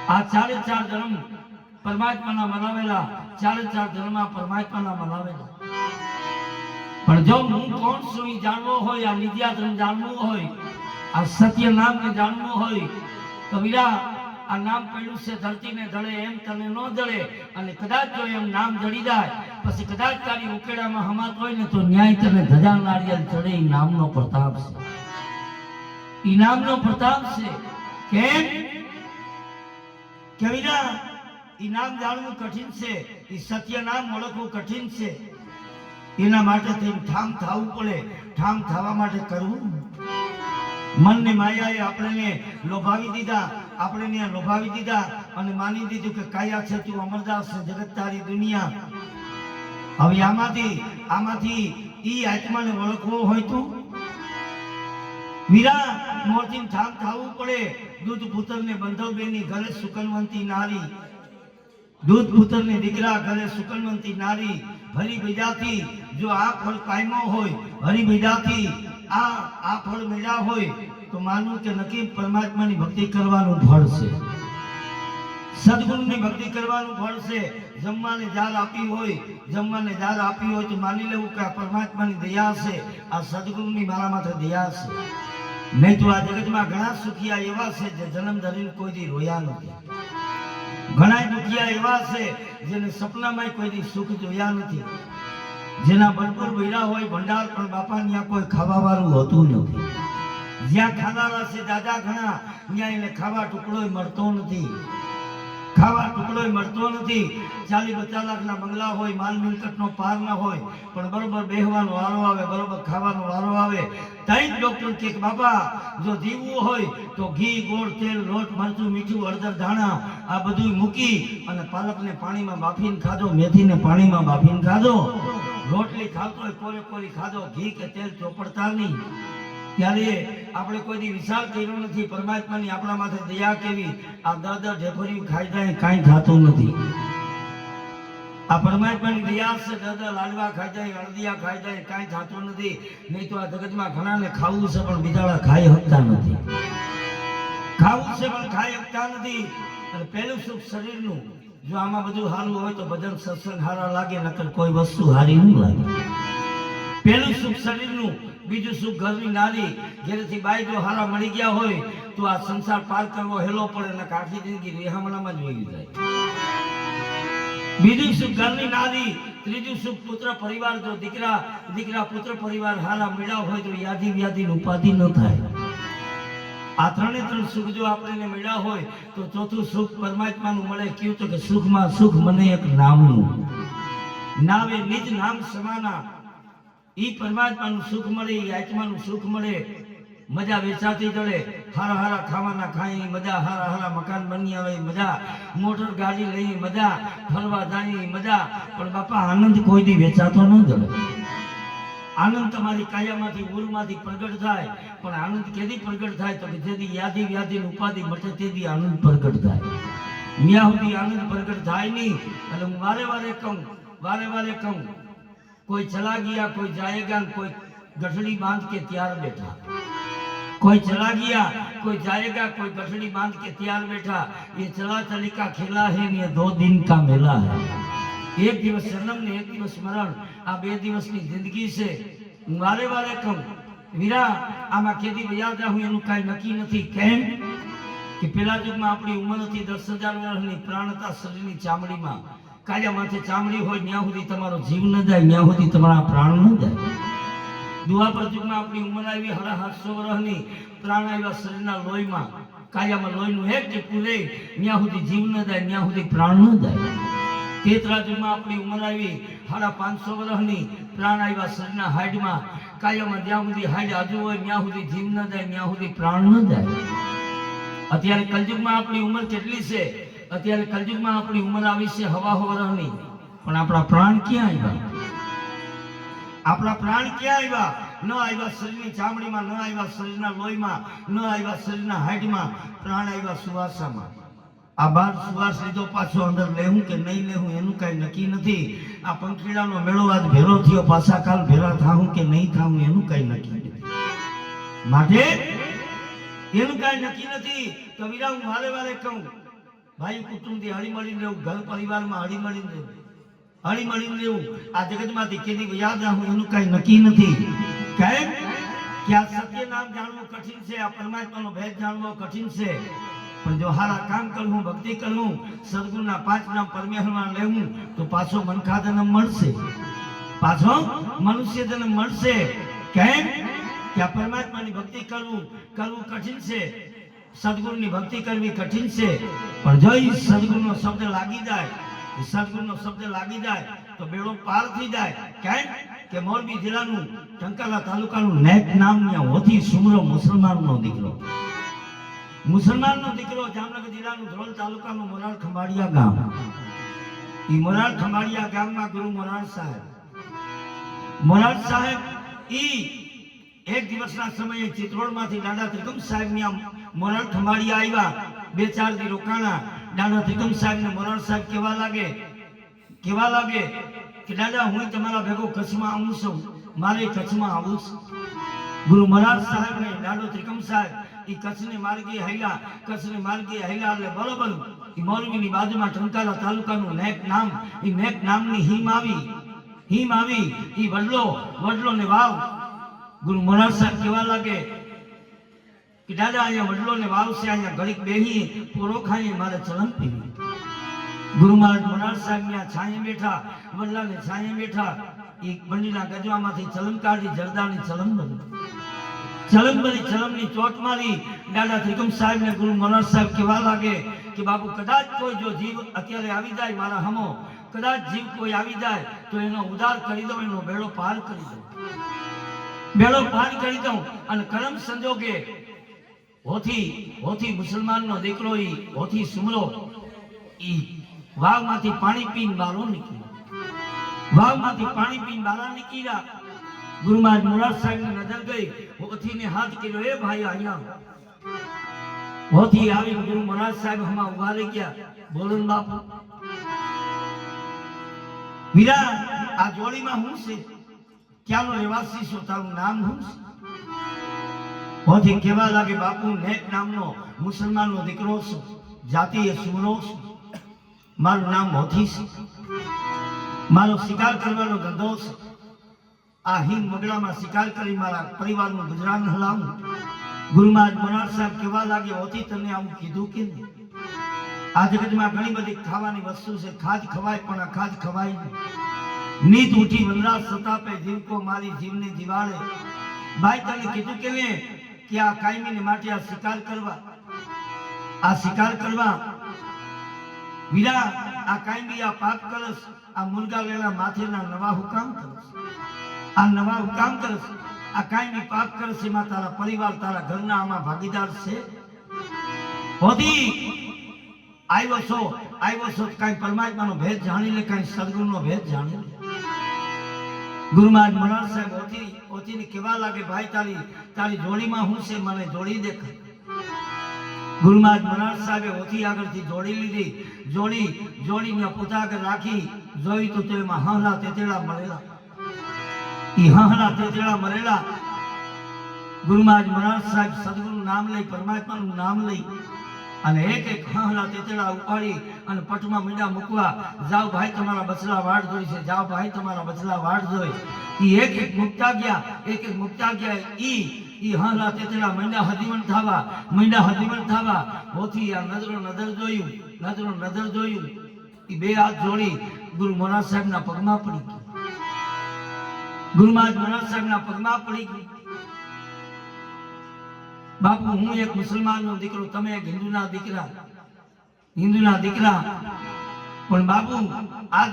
[SPEAKER 1] આ ચારે ચાર ધર્મ પરમાત્માના મનાવેલા ચારે ચાર ધર્મ પરમાત્માના મનાવેલા પણ જો હું કોણ છું એ જાણવો હોય આ નિત્યા ધર્મ જાણવું હોય આ સત્ય નામને જાણવું હોય તો વીરા આ નામ પડ્યું છે ધરતીને ધડે એમ તને ન જડે અને કદાચ જો એમ નામ જડી જાય પછી કદાચ તારી ઉકેડામાં હમાત હોય ને તો ન્યાય તને ધજા નારિયેલ ચડે એ નામનો પ્રતાપ છે એ નામનો પ્રતાપ છે કેમ કે વીરા એ નામ જાણવું કઠિન છે એ સત્ય નામ ઓળખવું કઠિન છે એના માટે તેમ ઠામ થવું પડે ઠામ થવા માટે કરવું મનની માયાએ આપણને લોભાવી દીધા આપણને લોભાવી દીધા અને માની દીધું કે કાયા છે તું અમરદાસ છે જગત તારી દુનિયા હવે આમાંથી ઈ આત્માને ઓળખવો હોય તો વીરા મોરથી ઠામ થવું પડે દૂધ પુત્રને બંધવબેની ઘરે સુકનવંતી નારી દૂધ પુત્રને દીકરા ઘરે સુકનવંતી નારી હરી બીજાથી જો આ ફળ કાયમો હોય હરી બીજાથી આ ફળ મળ્યા હોય તો માનવું કે નક્કી પરમાત્માની ભક્તિ કરવાનું ફળ છે સદગુરુની ભક્તિ કરવાનું ફળ છે જમવાને જાર આપી હોય તો માની લેવું કે આ પરમાત્માની દયા છે આ સદગુરુની મારા માથે દયા છે નહીં તો આ જગતમાં ઘણા સુખિયા એવા છે જે જન્મ ધરીને કોઈ દી રોયા નથી ઘણા દુખિયા એવા છે જેને સપનામાં કોઈ દી સુખ જોયા નથી જેના ભરપૂર બૈરા હોય ભંડાર પણ બાપા ત્યાં કોઈ ખાવા વાળું હોતું નથી જ્યાં ખાનારા છે દાદા ઘણા ત્યાં એને ખાવા ટુકડો મળતો નથી 40-50 લાખના બંગલા હોય માલ મિલકતનો પાર ન હોય પણ બરોબર બેહવાનો વારો આવે બરોબર ખાવાનો વારો આવે તઈ ડોક્ટર કે બાપા જો જીવવું હોય તો ઘી ગોળ તેલ લોટ મરચું મીઠું હળદર ધાણા આ બધું મૂકી અને પાલકને પાણીમાં બાફીને ખાધો મેથીને પાણીમાં બાફીને ખાધો રોટલી ખાતો હોય કોરી ખાધો ઘી કે તેલ ચોપડતા નહીં ત્યારે આપણે કોઈ દી વિચાર કર્યો નથી પરમાત્માની આપણા માથે દયા કેવી આ દાદા ઢેફરી ખાઈ જાય કાંઈ ખાતું નથી આ પરમાત્માની દયા છે દાદા લાડવા ખાઈ જાય અળદિયા ખાઈ જાય કાંઈ ખાતું નથી નહીં તો આ જગતમાં ઘણાને ખાવું છે પણ બિચારા ખાઈ શકતા નથી અને પહેલું સુખ શરીરનું જો આમાં બધું સારું હોય તો ભજન સત્સંગ સારા લાગે નકર કોઈ વસ્તુ સારી નહીં લાગે પહેલું સુખ શરીરનું બીજું સુખ ઘરની નારી ઘરેથી બાઈ જો હારા મળી ગયા હોય તો આ સંસાર પાર કરવો હેલો પડે ને આખી જિંદગી રેહામણામાં જ વહી જાય બીજું સુખ ઘરની નારી ત્રીજું સુખ પુત્ર પરિવાર. જો દીકરા પુત્ર પરિવાર હારા મળ્યા હોય તો યાદી વ્યાધિની ઉપાધિ ન થાય. આ ત્રણે ત્રણ સુખ જો આપણને મળ્યા હોય તો ચોથું સુખ પરમાત્માનું મળે. કયું તો કે સુખમાં સુખ મને એક નામનું, નાવે નિજ નામ સમાના. ઈ પરમાત્માનું સુખ મળે, ઈ આત્માનું સુખ મળે. મજા વેચાતી જડે, હારા હારા ખાવાના ખાઈ મજા, હારા હારા મકાન બની આવે મજા, મોટર ગાડી લઈ મજા, ફરવા જાય મજા. પણ બાપા આનંદ કોઈ દી વેચાતો ન જડે. આનંદ તમારી કાયામાંથી ઉરમાંથી પ્રગટ થાય. પણ આનંદ કેદી પ્રગટ થાય તો કે જેથી યાદી વ્યાધિની ઉપાધિ મટે તેથી આનંદ પ્રગટ થાય. ન્યા સુધી આનંદ પ્રગટ થાય નહીં. એટલે હું વારે વારે કહું કોઈ ચલા ગયા કોઈ જાયેગા, કોઈ ગઠડી બાંધ કે ત્યાર બેઠા. कोई चला गया कोई जाएगा, कोई गठड़ी बांध के तैयार बैठा. ये चला चली का खेला है, ये 2 दिन का मेला है. एक दिवस जन्म ने एक दिवस मरण. आ 2 દિવસ ની જિંદગી છે. હું વારે વારે કહું વીરા આમાં કેદી વયા જાઉં એનું કાંઈ નક્કી નથી. કેમ કે પેલા યુગમાં આપણી ઉંમર હતી 10,000 વર્ષની, પ્રાણ હતા શરીરની ચામડીમાં. કાયા માથે ચામડી હોય ત્યાં સુધી તમારો જીવ ન જાય, ત્યાં સુધી તમારા પ્રાણ ન જાય. દ્વાપર યુગમાં આપણી ઉંમર આવી 750 વર્ષની, પ્રાણ આવ્યા શરીરના લોહીમાં. કાયામાં લોહીનું એક ટીપું રહે ત્યાં સુધી જીવ ન જાય, ત્યાં સુધી પ્રાણ ન જાય. તેતરા યુગમાં આપણી ઉંમર આવી 550 વર્ષની, પ્રાણ આવ્યા શરીરના હાડમાં. કાયામાં જ્યાં સુધી હાડ આજુ હોય ત્યાં સુધી જીવ ન જાય, ત્યાં સુધી પ્રાણ ન જાય. અત્યારે કલયુગમાં આપણી ઉંમર કેટલી છે? અત્યારે કલયુગમાં આપણી ઉંમર આવી છે 100 વર્ષની. પણ આપણા પ્રાણ ક્યાં આવ્યા? આપણા પ્રાણ ક્યાં આવ્યા? ન આવ્યા શરીરની ચામડીમાં, ન આવ્યા શરીરના લોહીમાં, ન આવ્યા શરીરના હાડમાં. પ્રાણ આવ્યા સુવાસામાં. આ બાર સુવાસ લીધો પાછો અંદર લેવું કે નહીં લેવું એનું કાંઈ નક્કી નથી. આ પંખીડાનો મેળો આજ ભેરો થયો, પાછા કાલ ભેરા થાવું કે નહીં થાવું એનું કાંઈ નક્કી નથી. માટે એનું કાંઈ નક્કી નથી. તો વીરા હું વારે વારે કહું ભાઈ કુટુંબથી હળી મળીને રહેવું, ઘર પરિવારમાં હળી મળીને રહેવું. આ જગતમાંથી કેદી યાદ રાખવું એનું કાંઈ નક્કી નથી. કેમ કે આ સત્ય નામ જાણવું કઠિન છે, આ પરમાત્માનો ભેદ જાણવો કઠિન છે. પણ જો હારા કામ કરવું, ભક્તિ કરવું, સદગુરુના 5 નામ પરમેશ્વરના લેવું તો પાછો મનખા જન્મ મળશે, પાછો મનુષ્ય જન્મ મળશે. કેમ કે આ પરમાત્માની ભક્તિ કરવું કઠિન છે, સદગુરુની ભક્તિ કરવી કઠિન છે. પણ જો ઈ સદગુરુનો શબ્દ લાગી જાય તો બેડો પાર થઈ જાય. કેમ કે મોરબી જિલ્લાનું ટંકારા તાલુકાનું નેક નામ ત્યાં હોથી સુમરો મુસલમાનનો દીકરો, જામનગર જિલ્લાનું ધ્રોલ તાલુકાનું મોરાળ ખંભાળિયા ગામ. ઈ મોરાળ ખંભાળિયા ગામમાં ગુરુ મોરાળ સાહેબ ઈ એક દિવસના સમયે ચિત્રોડમાંથી દાદા ત્રિકમ સાહેબ ત્યાં મોરાળ ખંભાળિયા આવ્યા. 2-4 દી રોકાણા. દાદા ત્રિકમ સાહેબ ને મોરાળ સાહેબ કેવા લાગે કે દાદા હું તમારા ભેગો કચ્છમાં આવું છું, મારે કચ્છમાં આવું છું. ગુરુ મોરાળ સાહેબ ને દાદો ત્રિકમ સાહેબ ઈ કચ્છને માર્ગે હૈલા એટલે બરોબર ઈ મોરબીની બાજુમાં ટંકારા તાલુકાનું નેક નામની હિમ આવી ઈ વડલો ને વાવ. ગુરુ મોરાળ સાહેબ કેવા લાગે કે દાદા અહીંયા વડલો ને વાવ છે, અહીંયા ઘડીક બેહી પોરો ખાઈએ, મારે ચલમ પીવી. ગુરુ મોરાળ સાહેબ ત્યાં છાંયે બેઠા, વડલા ને છાંયે બેઠા. એક બંડીના ગજવામાંથી ચલમ કાઢી, જરદાની ચલમ ચલમની ચોટ મારી. દાદા ત્રિકમ સાહેબ ને ગુરુ મોરાળ સાહેબ કેવા લાગે કે બાપુ કદાચ કોઈ જો જીવ અત્યારે આવી જાય મારા હમો, કદાચ જીવ કોઈ આવી જાય તો એનો ઉદ્ધાર કરી દઉં, એનો બેડો પાર કરી દઉં. અને કરમ સંજોગે હોથી મુસલમાનનો દીકરો ઈ હોથી સુમરો ઈ વાવમાંથી પાણી પીને બહાર નીકળ્યા. ગુરુ મહારાજ મોરાળ સાહેબ ની નજર ગઈ, હોથીને હાથ કર્યો, એ ભાઈ અહીંયા. હોથી આવી ગુરુ મોરાળ સાહેબ હમા ઉભા રહી ગયા. બોલો ને બાપુ. વીરા આ જોડીમાં હું છે? ક્યાંનો રહેવાસી છો? તારું નામ શું છે? હોથી કેવા લાગે બાપુ નેક નામનો મુસલમાનનો દીકરો છું, જાતિએ સુમરો છું, મારું નામ હોથી છે, મારો શિકાર કરવાનો ધંધો છે. આ હિંદ મગડામાં શિકાર કરી મારા પરિવારનું ગુજરાન હલાવું. ગુરુ મહારાજ મોરાળ સાહેબ કેવા લાગે હોથી તને આવું કીધું કે નહીં? આ જગતમાં ઘણી બધી ખાવાની વસ્તુ છે, ખાજ ખવાય પણ અખાજ ખવાય નહીં. નીત ઉઠી વનરાજ સતાપે જીવકો મારી જીવને જીવાડે. ભાઈ તને કીધું કે ને કે આ કાયમીને માટે આ શિકાર કરવા વીરા આ કાયમી આ પાપ કરસ, આ મુરગા લેલા માથેના નવા હુકામ કરસ, આ નવા હુકામ કરસ, આ કાયમી પાપ કરસ. એમાં તારા પરિવાર તારા ઘરના આમાં ભાગીદાર છે. હોદી આવ્યો છો કઈ પરમાત્માનો ભેદ જાણી લે, કઈ સદગુરુનો ભેદ જાણી લે. ગુરુ મહારાજ મોરાર સાહેબ ઓથી કેવા લાગે ભાઈ તારી જોડીમાં હું છે મને જોડી દેખાય. ગુરુ મહારાજ મોરાર સાહેબે ઓથી આગળથી જોડી લીધી. જોડીને પોતા આગળ રાખી જોઈ તો તેમાં હાહલા તેતેડા મરેલા. ગુરુ મહારાજ મોરાર સાહેબ સદગુરુનું નામ લઈ, પરમાત્માનું નામ લઈ અને એક હાહલા તેતેડા ઉપાડી અને પટમાં મીંડા મૂકવા. જાઓ ભાઈ તમારા બચલા વાડ જોઈ છે, જાઓ ભાઈ તમારા બચલા વાડ જોઈ. એક મુકતા ગયા. ઈ હાહલા તેતેડા મીંડા હદીવણ થાવા. હોથી આ નજર જોયું. ઈ બે હાથ જોડી ગુરુ મોરાર સાહેબના પગમાં પડી ગઈ. ગુરુ મહારાજ મોરાર સાહેબના પગમાં પડી ગઈ. બાપુ હું એક મુસલમાનનો દીકરો, તમે એક હિન્દુના દીકરા. પણ બાપુ આજ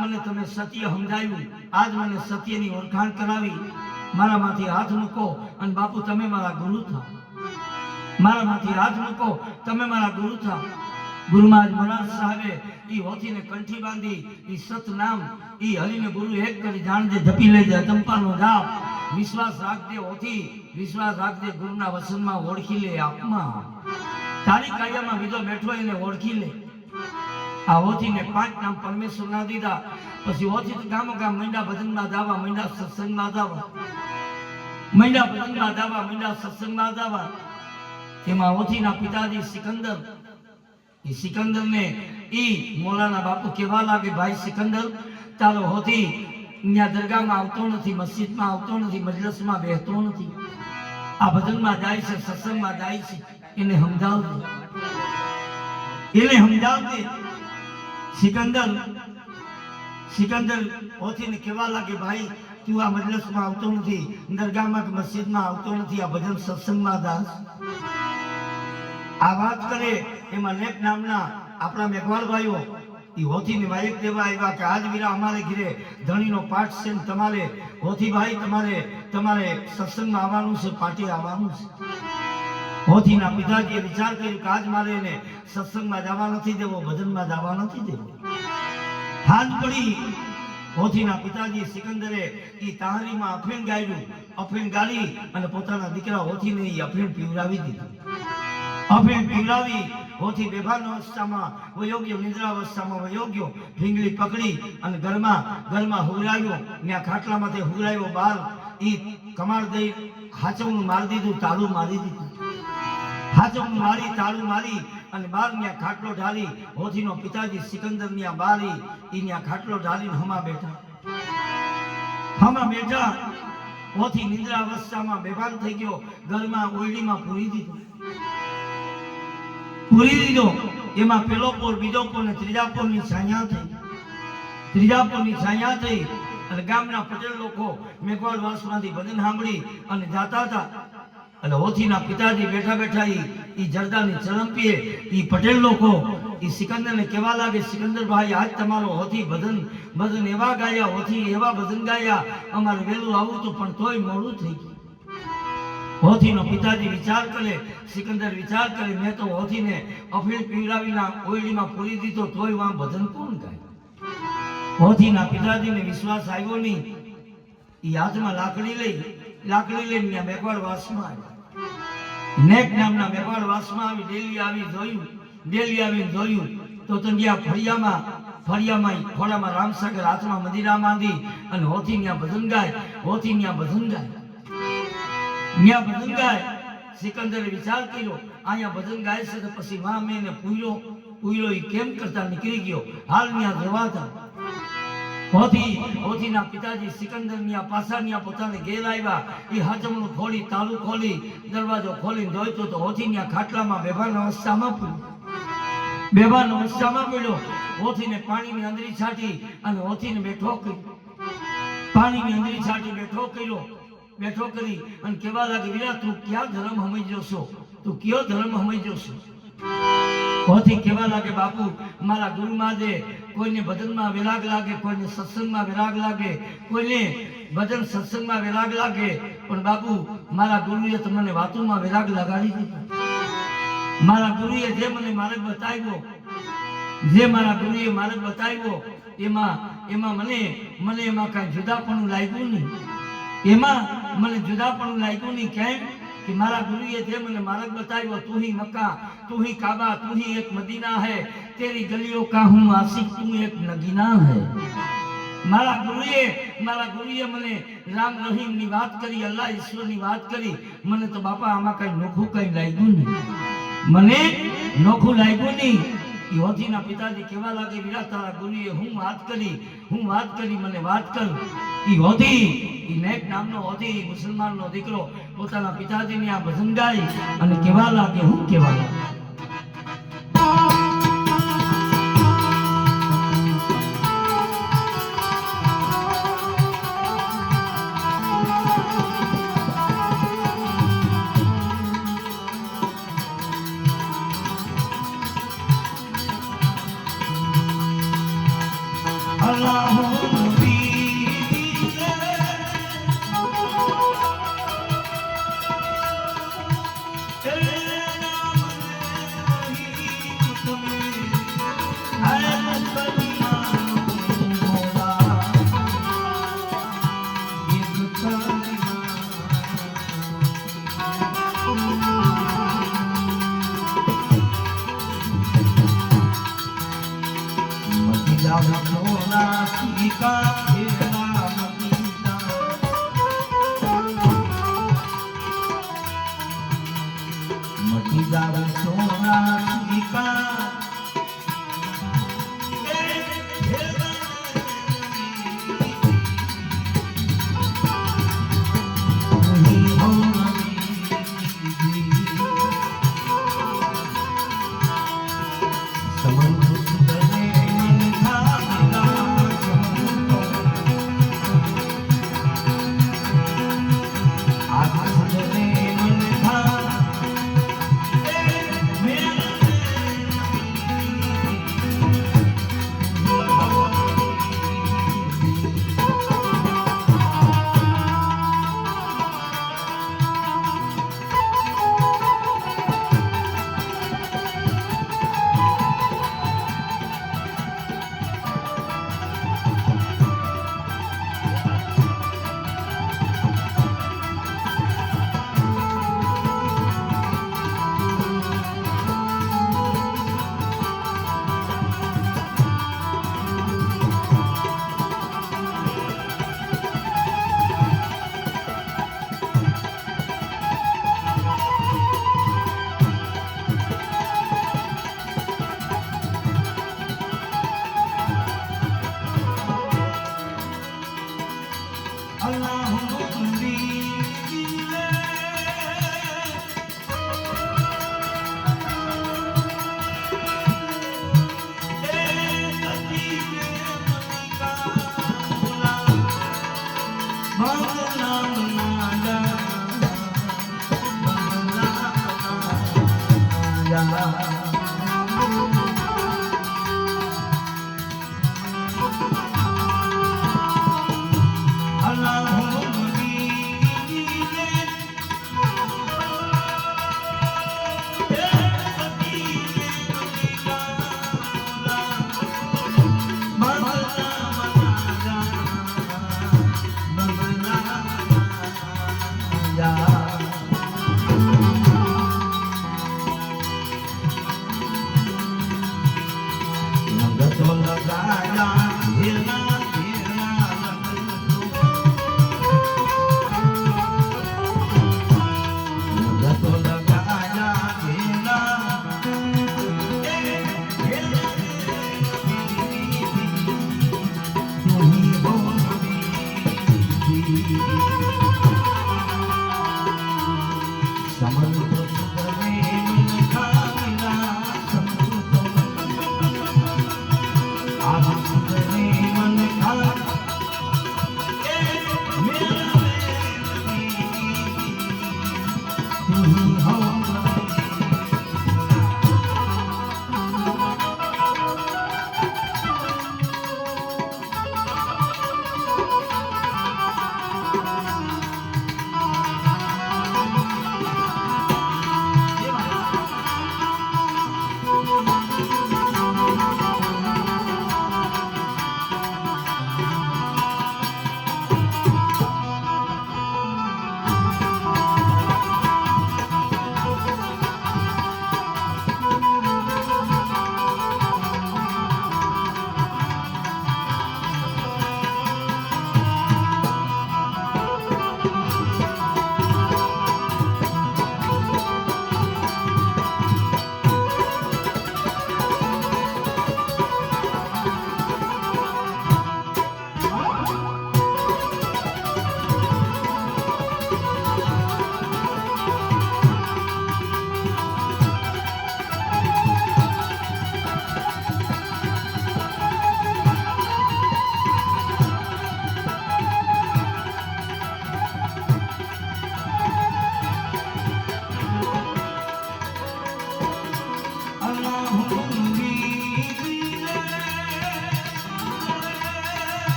[SPEAKER 1] મને તમે સત્ય સમજાવ્યું, આજ મને સત્યની ઓળખાણ કરાવી. મારામાંથી હાથ મૂકો અને બાપુ તમે મારા ગુરુ થાઓ. મારામાંથી હાથ મૂકો, તમે મારા ગુરુ થાઓ. ગુરુ મહારાજ મોરાર સાહેબે ઈ હોથીને કંઠી બાંધી. ઈ સતનામ ઈ હરિને ગુરુ એક કરી જાણજે, જપી લેજે ચંપાનો જાપ. વિશ્વાસ રાખજે હોથી, વિશ્વાસ રાખજે ગુરુના વચનમાં ઓળખી લે આપમાં. તારી કાયામાં બીજો બેઠો એને ઓળખી લે. આ હોથીને 5 નામ પરમેશ્વરના દીધા. પછી હોથી ગામો ગામ મીંડા ભજનમાં જાવા, મીંડા સત્સંગમાં જાવા. એમાં હોથીના પિતાજી સિકંદરને ઈ મોલાના બાપુ કેવા લાગે, ભાઈ સિકંદર તારો હોથી ત્યાં દરગાહમાં આવતો નથી, મસ્જિદમાં આવતો નથી, મજલસમાં બેસતો નથી, આ ભજનમાં જાય છે, સત્સંગમાં જાય છે. એને સમજાવજે. સિકંદર હોથીને કેવા લાગે, ભાઈ તું આ મજલસમાં આવતો નથી, દરગાહમાં કે મસ્જિદમાં આવતો નથી, આ ભજન સત્સંગમાં દાસ. આ વાત કરે એમાં નેક નામના આપણા મેઘવાળ ભાઈઓ ઈ હોથીને વાયક દેવા આવ્યા કે આજ વીરા અમારે ઘરે ધણીનો પાઠ છે, તમારે હોથી ભાઈ તમારે સત્સંગમાં આવવાનું છે, પાટી આવવાનું છે. હોથીના પિતાજીએ વિચાર કર્યો કે આજ મારે એને સત્સંગમાં જવા નથી દેવો, ભજનમાં જવા નથી દેવો. હાથ પડી હોથીના પિતાજી સિકંદરે ઈ તાહરીમાં અફીણ ગાળ્યું. અફીણ ગાળી અને પોતાના દીકરા હોથીને ઈ અફીણ પીવડાવી દીધી. અફીણ પીવડાવી હોથી બેભાન અવસ્થામાં વયોગ્ય, નિદ્રા અવસ્થામાં વયોગ્ય, ભીંગલી પકડી અને ઘરમાં હુરાવ્યો. ત્યાં ખાટલામાંથી હુરાવ્યો બહાર. ઈ કમાડ દઈ હાચવનું મારી દીધું, તાળું મારી દીધું. હાચવનું મારી, તાળું મારી અને બાર ત્યાં ખાટલો ઢાલી. હોથીનો પિતાજી સિકંદર ત્યાં બારી ઈ ત્યાં ખાટલો ઢાલીને હમા બેઠા. હોથી નિદ્રા અવસ્થામાં બેભાન થઈ ગયો. ઘરમાં ઓયડીમાં પૂરી દીધો. એમાં પેલો પોર, બીજો પોર ને ત્રીજા પોરની છાયા થઈ. અને ગામના પટેલ લોકો મેઘવાળ વાસમાંથી ભજન સાંભળી અને જાતા હતા. અને હોથીના પિતાજી બેઠા ઈ જરદાની ચરંપીએ ઈ પટેલ લોકો ઈ સિકંદરને કેવા લાગે, સિકંદરભાઈ આજ તમારો હોથી ભજન એવા ગાયા, હોથી એવા ભજન ગાયા, અમારે વહેલું આવું તો પણ તોય મોડું થઈ ગયું. હોથીનો પિતાજી વિચાર કરે, સિકંદર વિચાર કરે, મેં તો હોથીને અફીણ પીવડાવીના ઓયડીમાં પૂરી દીધો, તોય વાં ભજન કોણ ગાય. હોથીના પિતાજીને વિશ્વાસ આવ્યો નહીં. ઈ હાથમાં લાકડી લઈને મેઘવાળ વાસમાં આવ્યા. નેક નામના મેઘવાળ વાસમાં આવી. ડેલી આવીને જોયું તો ત્યાં ફળિયામાં રામસાગર હાથમાં મંદિરા માંડી અને હોથી ત્યાં ભજન ગાય. સિકંદરે વિચાર કર્યો અહીંયા ભજન ગાય છે તો પછી વાં મેં એને પૂર્યો ઈ કેમ કરતા નીકળી ગયો, હાલ ત્યાં જવાતા. હોથીના પિતાજી સિકંદર પાછા પોતાને ઘેર આવ્યા. એ હાચમણું ખોલી, તાળું ખોલી, દરવાજો ખોલીને જોઈતો તો હોથી ખાટલામાં બેભાન અવસ્થામાં પૂર્યો. બેભાન અવસ્થામાં પડ્યો, ઓથીને પાણીની અંદરી છાંટી અને ઓથીને બેઠો કર્યો, પાણીની અંદરી છાંટી બેઠો કરી અને કેવા લાગે, વીરા તું ક્યાં ધર્મ સમજ્યો છો, તું કયો ધર્મ સમજ્યો છો? ઓથી કેવા લાગે, બાપુ મારા ગુરુમાં દે, કોઈને ભજનમાં વિરાગ લાગે, કોઈને સત્સંગમાં વિરાગ લાગે, કોઈને ભજન સત્સંગમાં વિરાગ લાગે, પણ બાપુ મારા ગુરુએ તો મને વાતોમાં વિરાગ લગાડી દીધો. મારા ગુરુએ જે મને માર્ગ બતાવ્યો, એમાં મને એમાં કાંઈ જુદાપણું લાગ્યું નહીં, એમાં મને જુદાપણું લાગ્યું નહીં. કેમ कि मारा गुरुए जे मने मार्ग बतायो, तू ही मक्का, तू ही काबा, तू ही एक मदीना है, तेरी गलियों का हूँ आशिक, तू एक नगीना है. मारा गुरुए मने राम रहीम ની વાત કરી, અલ્લાહ ઈશ્વર ની વાત કરી. મને તો બાપા આમાં કઈ નોખું કઈ લાગ્યું નહીં, મને નોખું લાગ્યું નહીં. યોધીના પિતાજી કેવા લાગે, વીરા તારા ગુરુએ હું વાત કરી, મને વાત કર. યોધી નેક નામનો હોધી, મુસલમાનનો દીકરો પોતાના પિતાજીની આ ભજન ગાઈ અને કેવા લાગે, હું કેવા લાગે.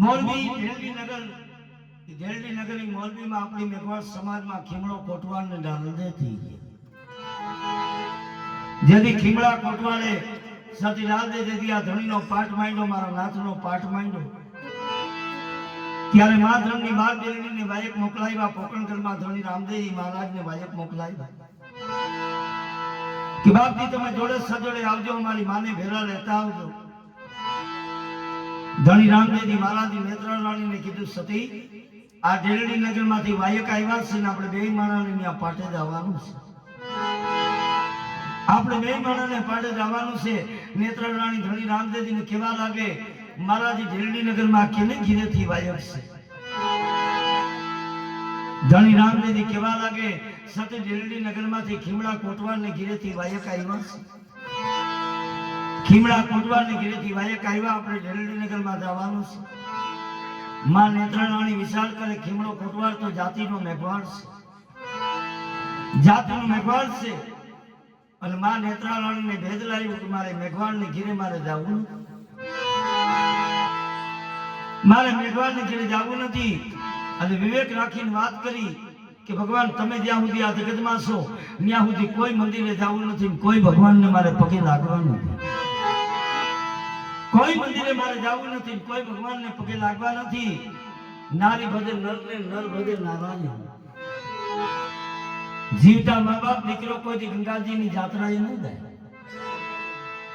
[SPEAKER 1] મોરબી દેલડી નગર મોરબીમાં આપણી મેઘવાળ સમાજમાં ખીમડો કોટવાળને ડાલદે થઈ ગયા જેથી ખીમડા કોટવાળે સતી ડાલદે જેથી આ ધણીનો પાઠ માંડ્યો મારા નાથનો પાઠ માંડ્યો ત્યારે મા ધર્મની બાર દેલડીને વાયક મોકલાવ્યા પોકણગઢમાં ધણી રામદેવજી મહારાજને વાયક મોકલાવ્યા કે બાપજી તમે જોડે સજોડે આવજો અમારી માને ભેરા લેતા આવજો ધણી રામદેવજી મહારાજની નેત્રા રાણીને કીધું સતી આ દેલડી નગરમાંથી વાયક આવ્યા છે ને આપણે બે માણાને ત્યાં પાટે જવાનું છે આપણે બે માણાને પાટે જવાનું છે નેત્રા રાણી ધણી રામદેવજીને કહેવા લાગે મહારાજી દેલડી નગરમાં કેને ઘીરેથી વાયક છે ધણી રામદેવજી કહેવા લાગે સતી દેલડી નગરમાંથી ખીમડા કોટવાળને ઘીરેથી વાયક આવ્યા છે ખીમડા કોટવાળને ઘીરેથી વાયક આવ્યા આપણે દેલડી નગરમાં જવાનું છે માં નેત્રારાણી વિચાર કરે ખીમડો કોટવાળ તો જાતિનો મેઘવાળ છે જાતિનો મેઘવાળ છે અને માં નેત્રારાણીને ભેદ લાવ્યું કે મારે મેઘવાળને ઘીરે મારે જવું મારે મેઘવાળને ઘીરે જવું નથી અને વિવેક રાખીને વાત કરી કે ભગવાન તમે જ્યાં સુધી આ જગતમાં છો ત્યાં સુધી કોઈ મંદિરે જવું નથી કોઈ ભગવાનને મારે પગે લાગવાનું નથી કોઈ મંદિરે મારે જવું નથી કોઈ ભગવાનને પગે લાગવા નથી નારી ભજે નરને નર ભજે નારાયણ જીવતા મા બાપ દીકરો કોઈ ગંગાજીની જાત્રાએ ન જાય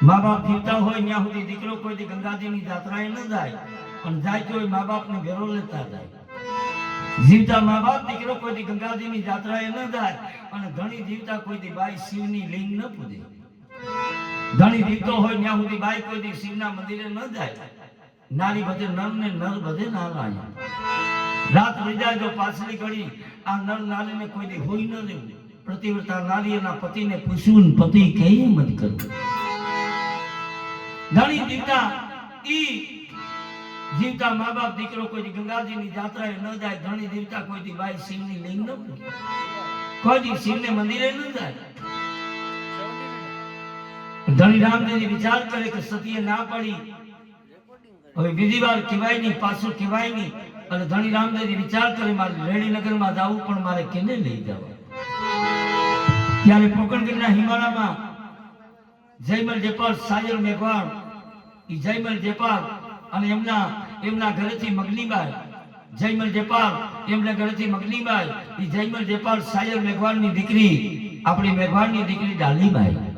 [SPEAKER 1] મા બાપ જીવતા હોય ત્યાં સુધી દીકરો કોઈ ગંગાજીની જાત્રાએ ન જાય પણ જાય તો મા બાપને ઘેરો લેતા જાય જીવતા મા બાપ દીકરો કોઈ ગંગાજીની જાત્રાએ ન જાય અને ધણી જીવતા કોઈ બાઈ શિવની લિંગ ન પૂજે ધણી જીવતો હોય ત્યાં સુધી બાઈ કોઈ શિવના મંદિરે ન જાય નારી બધે નર ને નર બધે નારાયણ રાત રજા જો પાછલી ઘડી આ નર નારીને કોઈ હોઈ ન દેવું પ્રતિવ્રતા નારી એના પતિને પૂછવું પતિ કહે મત કરવું ધણી જીવતા ઈ જીવતા મા બાપ દીકરો કોઈ ગંગાજીની જાત્રાએ ન જાય ધણી જીવતા કોઈ બાઈ શિવની લિંગ ન પૂજે કોઈ શિવને મંદિરે ન જાય ધણી રામદેવજી વિચાર કરે કે સતીએ ના પડી હવે બીજી વાર કહેવાય નહીં પાછું કહેવાય નહીં અને ધણી રામદેવજી વિચાર કરે મારે રેડીનગરમાં જવું પણ મારે કેને લઈ જવા ત્યારે પોકણગઢના હિમાલયમાં જયમલ જેપાલ સાયર મેઘવાળ ઈ જયમલ જેપાલ અને એમના ઘરેથી મગનીબાઈ જયમલ જેપાલ એમના ઘરેથી મગનીબાઈ ઈ જયમલ જેપાલ સાયર મેઘવાળની દીકરી આપણી મેઘવાળની દીકરી ડાલીબાઈ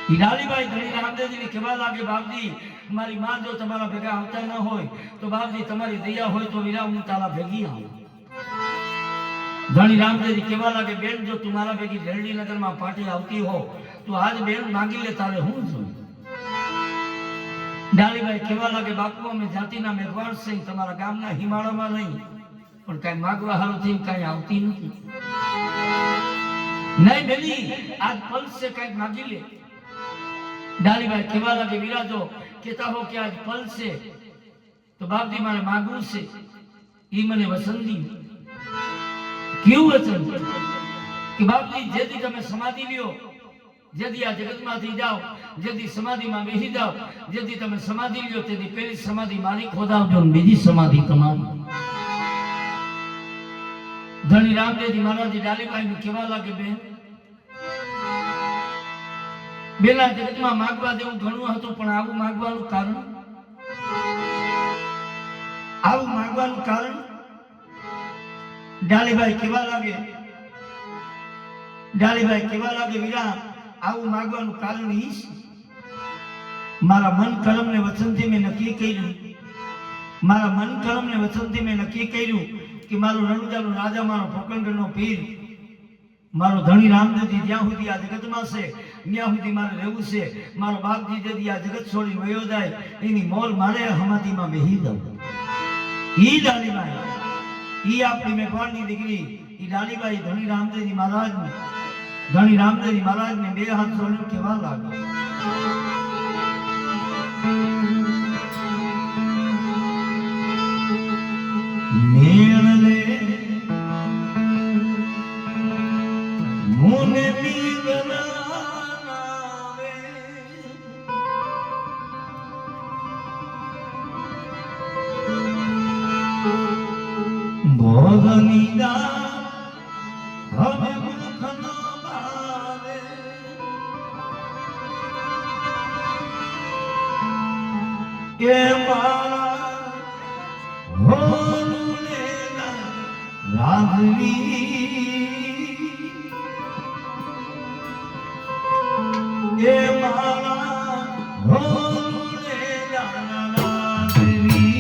[SPEAKER 1] ડાલીબાઈ ધણી રામદેવજીને કહેવા લાગે બાપજી મારી માં જો તમારા ભેગા આવતા ન હોય તો બાપજી તમારી દયા હોય તો વીરા હું તારા ભેગી આવું ધણી રામદેવજી કહેવા લાગે બેન જો તમારા ભેગી દેલડી નગરમાં પાટી આવતી હો તો આજ બેન માંગી લે તારે હું છું ડાલીબાઈ કહેવા લાગે બાપુ અમે જાતિના મેઘવાળ છે તમારા ગામના હિમાળામાં નહીં પણ કઈ માગવા હારું થી કઈ આવતી નથી નહીં બેની આજ પલ્સ છે કઈ માગી લે ડાલીબાઈ કહેવા લાગે વિરાજો કહેતા હો કે આજ પલ છે તો બાપજી મારે માગવું છે ઈ મને વસંતી કેવું વચન કે બાપજી જેથી તમે સમાધિ લ્યો જેથી આ જગતમાંથી જાઓ જેથી સમાધિમાં બેસી જાઓ જેથી તમે સમાધિ લ્યો તેથી પહેલી સમાધિ મારી ખોદાવજો ને બીજી સમાધિ તમારી ધણી રામદેવજી મહારાજજી ડાલીબાઈને કહેવા લાગે બેન બેના જગતમાં માગવા જેવું ઘણું હતું પણ આવું માગવાનું કારણ ડાલીબાઈ કહેવા લાગે વીરા આવું માગવાનું કારણ ઈ છે મારા મન કર્મ ને વચનથી મેં નક્કી કર્યું કે મારો રણુજાનો રાજા મારો પોકણગઢનો પીર મારો ધણી રામદેવજી જ્યાં સુધી આ જગતમાં છે ત્યાં સુધી મારે રહેવું છે મારો બાપજી જેથી આ જગત છોડી વયો જાય એની મોલ મારે હમાતીમાં બેહી દઉં ઈ ડાલીબાઈ ઈ આપણી મેઘવાળની દીકરી ઈ ડાલીબાઈ ધણી રામદેવજી મહારાજને બે હાથ જોડીને કહેવા લાગે મેળ લે મુને ભોગનીદા હવે મુખનો ભાવે એ મારા હોલુલેલા રાઘવી એ મારા હોલુલેલા રાઘવી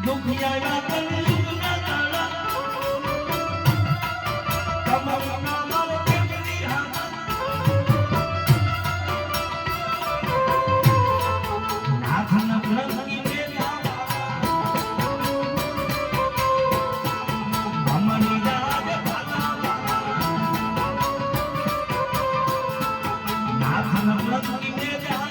[SPEAKER 1] દુખિયાના કલયુગના દાડા કમળના માલ કેમની હાથ નાથન બ્રહ્મની મેઘા અમની રાજ ભાલા નાથન બ્રહ્મની મેઘા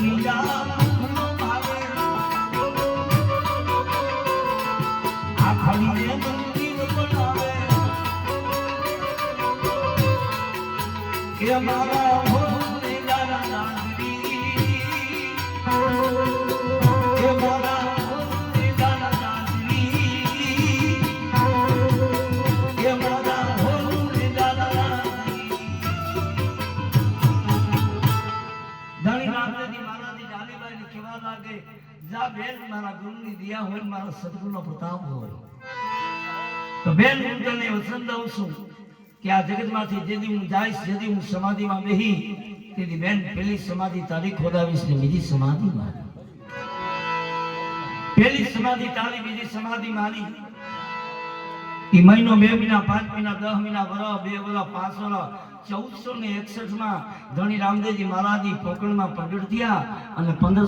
[SPEAKER 1] કલિયા આવે આ ખડીને મંદિર બનાવે કે મારા ભોલે દાદા દાદી કે મારા ભોલે દાદા દાદી કે મારા ભોલે દાદા દાદી ધણી રામદેવજી મહારાજની જાનીબાઈને કહેવા લાગે જા બેન મારા ગુરુની દયા હોય મારા સદગુરુનો પ્રતાપ હોય તો બેન હું તને વચન દઉં છું કે આ જગતમાંથી જેથી હું જઈશ જેથી હું સમાધિમાં બેહી તેથી બેન પેલી સમાધિ તારીખ ખોદાવીશ ને બીજી સમાધિ મારી પેલી સમાધિ તારી બીજી સમાધિ મારી એ મહિનો 2 મહિના 5 મહિના 10 મહિના વર્ષ 2 વર્ષ 5 વર્ષ 1461 માં ધણી રામદેવજી મહારાજની પોકળમાં પ્રગટ થયા અને 1500